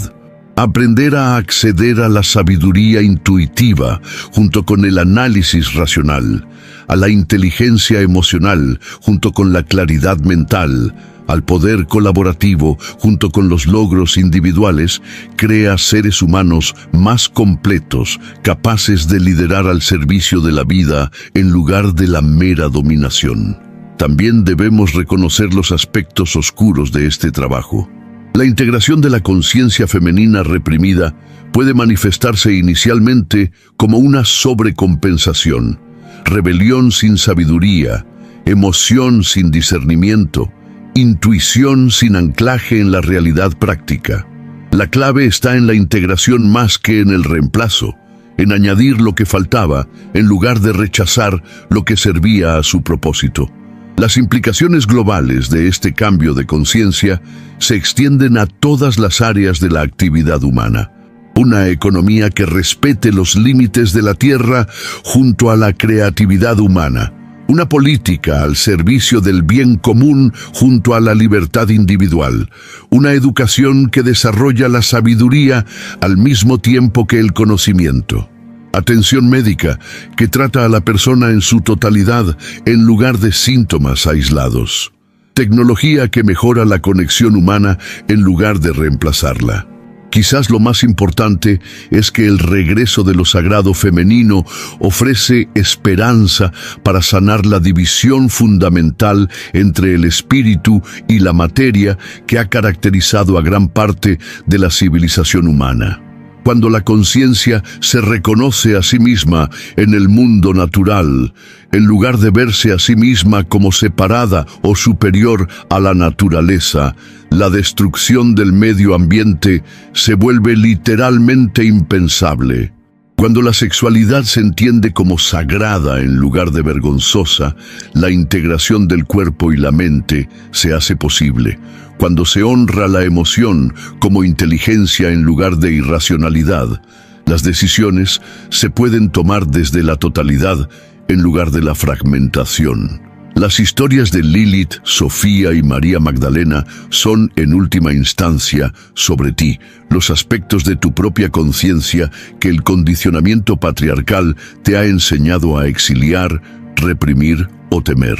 Aprender a acceder a la sabiduría intuitiva junto con el análisis racional, a la inteligencia emocional junto con la claridad mental, al poder colaborativo junto con los logros individuales, crea seres humanos más completos, capaces de liderar al servicio de la vida en lugar de la mera dominación. También debemos reconocer los aspectos oscuros de este trabajo. La integración de la conciencia femenina reprimida puede manifestarse inicialmente como una sobrecompensación, rebelión sin sabiduría, emoción sin discernimiento, intuición sin anclaje en la realidad práctica. La clave está en la integración más que en el reemplazo, en añadir lo que faltaba en lugar de rechazar lo que servía a su propósito. Las implicaciones globales de este cambio de conciencia se extienden a todas las áreas de la actividad humana. Una economía que respete los límites de la tierra junto a la creatividad humana. Una política al servicio del bien común junto a la libertad individual. Una educación que desarrolla la sabiduría al mismo tiempo que el conocimiento. Atención médica que trata a la persona en su totalidad en lugar de síntomas aislados. Tecnología que mejora la conexión humana en lugar de reemplazarla. Quizás lo más importante es que el regreso de lo sagrado femenino ofrece esperanza para sanar la división fundamental entre el espíritu y la materia que ha caracterizado a gran parte de la civilización humana. Cuando la conciencia se reconoce a sí misma en el mundo natural, en lugar de verse a sí misma como separada o superior a la naturaleza, la destrucción del medio ambiente se vuelve literalmente impensable. Cuando la sexualidad se entiende como sagrada en lugar de vergonzosa, la integración del cuerpo y la mente se hace posible. Cuando se honra la emoción como inteligencia en lugar de irracionalidad, las decisiones se pueden tomar desde la totalidad en lugar de la fragmentación. Las historias de Lilith, Sofía y María Magdalena son, en última instancia, sobre ti, los aspectos de tu propia conciencia que el condicionamiento patriarcal te ha enseñado a exiliar, reprimir o temer.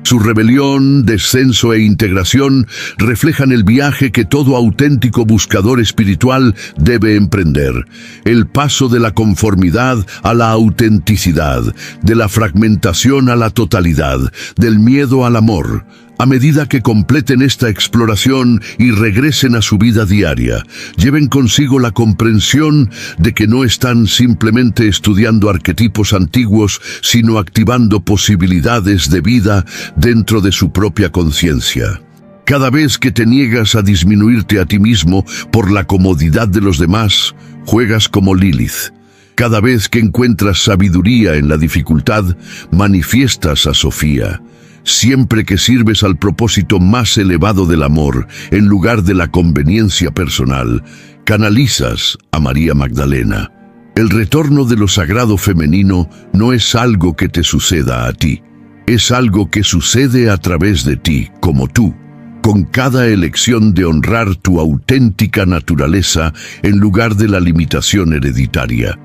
Su rebelión, descenso e integración reflejan el viaje que todo auténtico buscador espiritual debe emprender. El paso de la conformidad a la autenticidad, de la fragmentación a la totalidad, del miedo al amor. A medida que completen esta exploración y regresen a su vida diaria, lleven consigo la comprensión de que no están simplemente estudiando arquetipos antiguos, sino activando posibilidades de vida dentro de su propia conciencia. Cada vez que te niegas a disminuirte a ti mismo por la comodidad de los demás, juegas como Lilith. Cada vez que encuentras sabiduría en la dificultad, manifiestas a Sofía. Siempre que sirves al propósito más elevado del amor, en lugar de la conveniencia personal, Canalizas a María Magdalena. El retorno de lo sagrado femenino no es algo que te suceda a ti, es algo que sucede a través de ti, como tú, con cada elección de honrar tu auténtica naturaleza en lugar de la limitación hereditaria.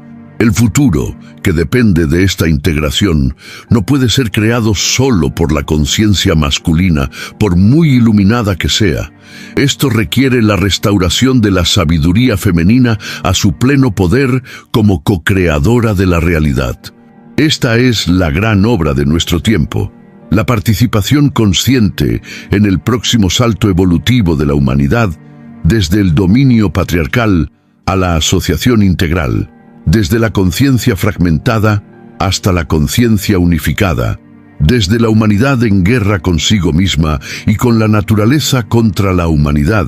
El futuro, que depende de esta integración, no puede ser creado solo por la conciencia masculina, por muy iluminada que sea. Esto requiere la restauración de la sabiduría femenina a su pleno poder como co-creadora de la realidad. Esta es la gran obra de nuestro tiempo. La participación consciente en el próximo salto evolutivo de la humanidad, desde el dominio patriarcal a la asociación integral, desde la conciencia fragmentada hasta la conciencia unificada, desde la humanidad en guerra consigo misma y con la naturaleza contra la humanidad,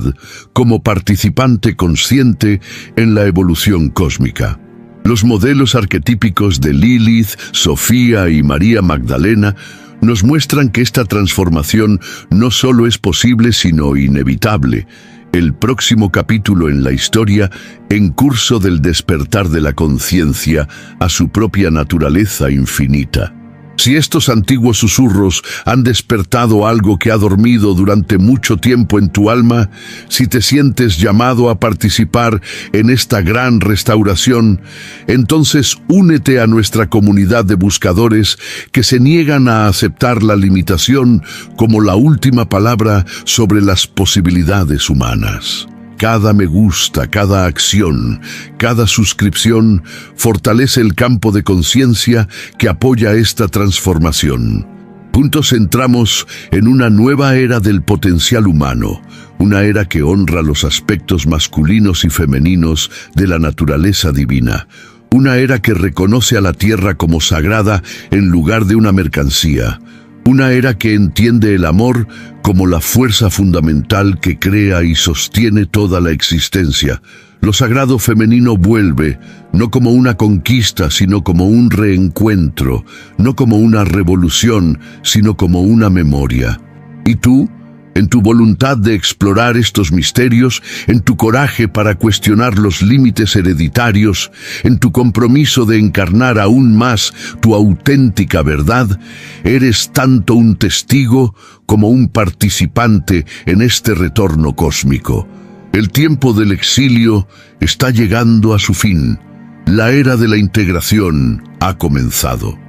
como participante consciente en la evolución cósmica. Los modelos arquetípicos de Lilith, Sofía y María Magdalena nos muestran que esta transformación no solo es posible, sino inevitable. El próximo capítulo en la historia, en curso del despertar de la conciencia a su propia naturaleza infinita. Si estos antiguos susurros han despertado algo que ha dormido durante mucho tiempo en tu alma, si te sientes llamado a participar en esta gran restauración, entonces únete a nuestra comunidad de buscadores que se niegan a aceptar la limitación como la última palabra sobre las posibilidades humanas. Cada me gusta, cada acción, cada suscripción fortalece el campo de conciencia que apoya esta transformación. Juntos entramos en una nueva era del potencial humano, una era que honra los aspectos masculinos y femeninos de la naturaleza divina, una era que reconoce a la tierra como sagrada en lugar de una mercancía, una era que entiende el amor como la fuerza fundamental que crea y sostiene toda la existencia. Lo sagrado femenino vuelve, no como una conquista, sino como un reencuentro, no como una revolución, sino como una memoria. ¿Y tú? En tu voluntad de explorar estos misterios, en tu coraje para cuestionar los límites hereditarios, en tu compromiso de encarnar aún más tu auténtica verdad, eres tanto un testigo como un participante en este retorno cósmico. El tiempo del exilio está llegando a su fin. La era de la integración ha comenzado.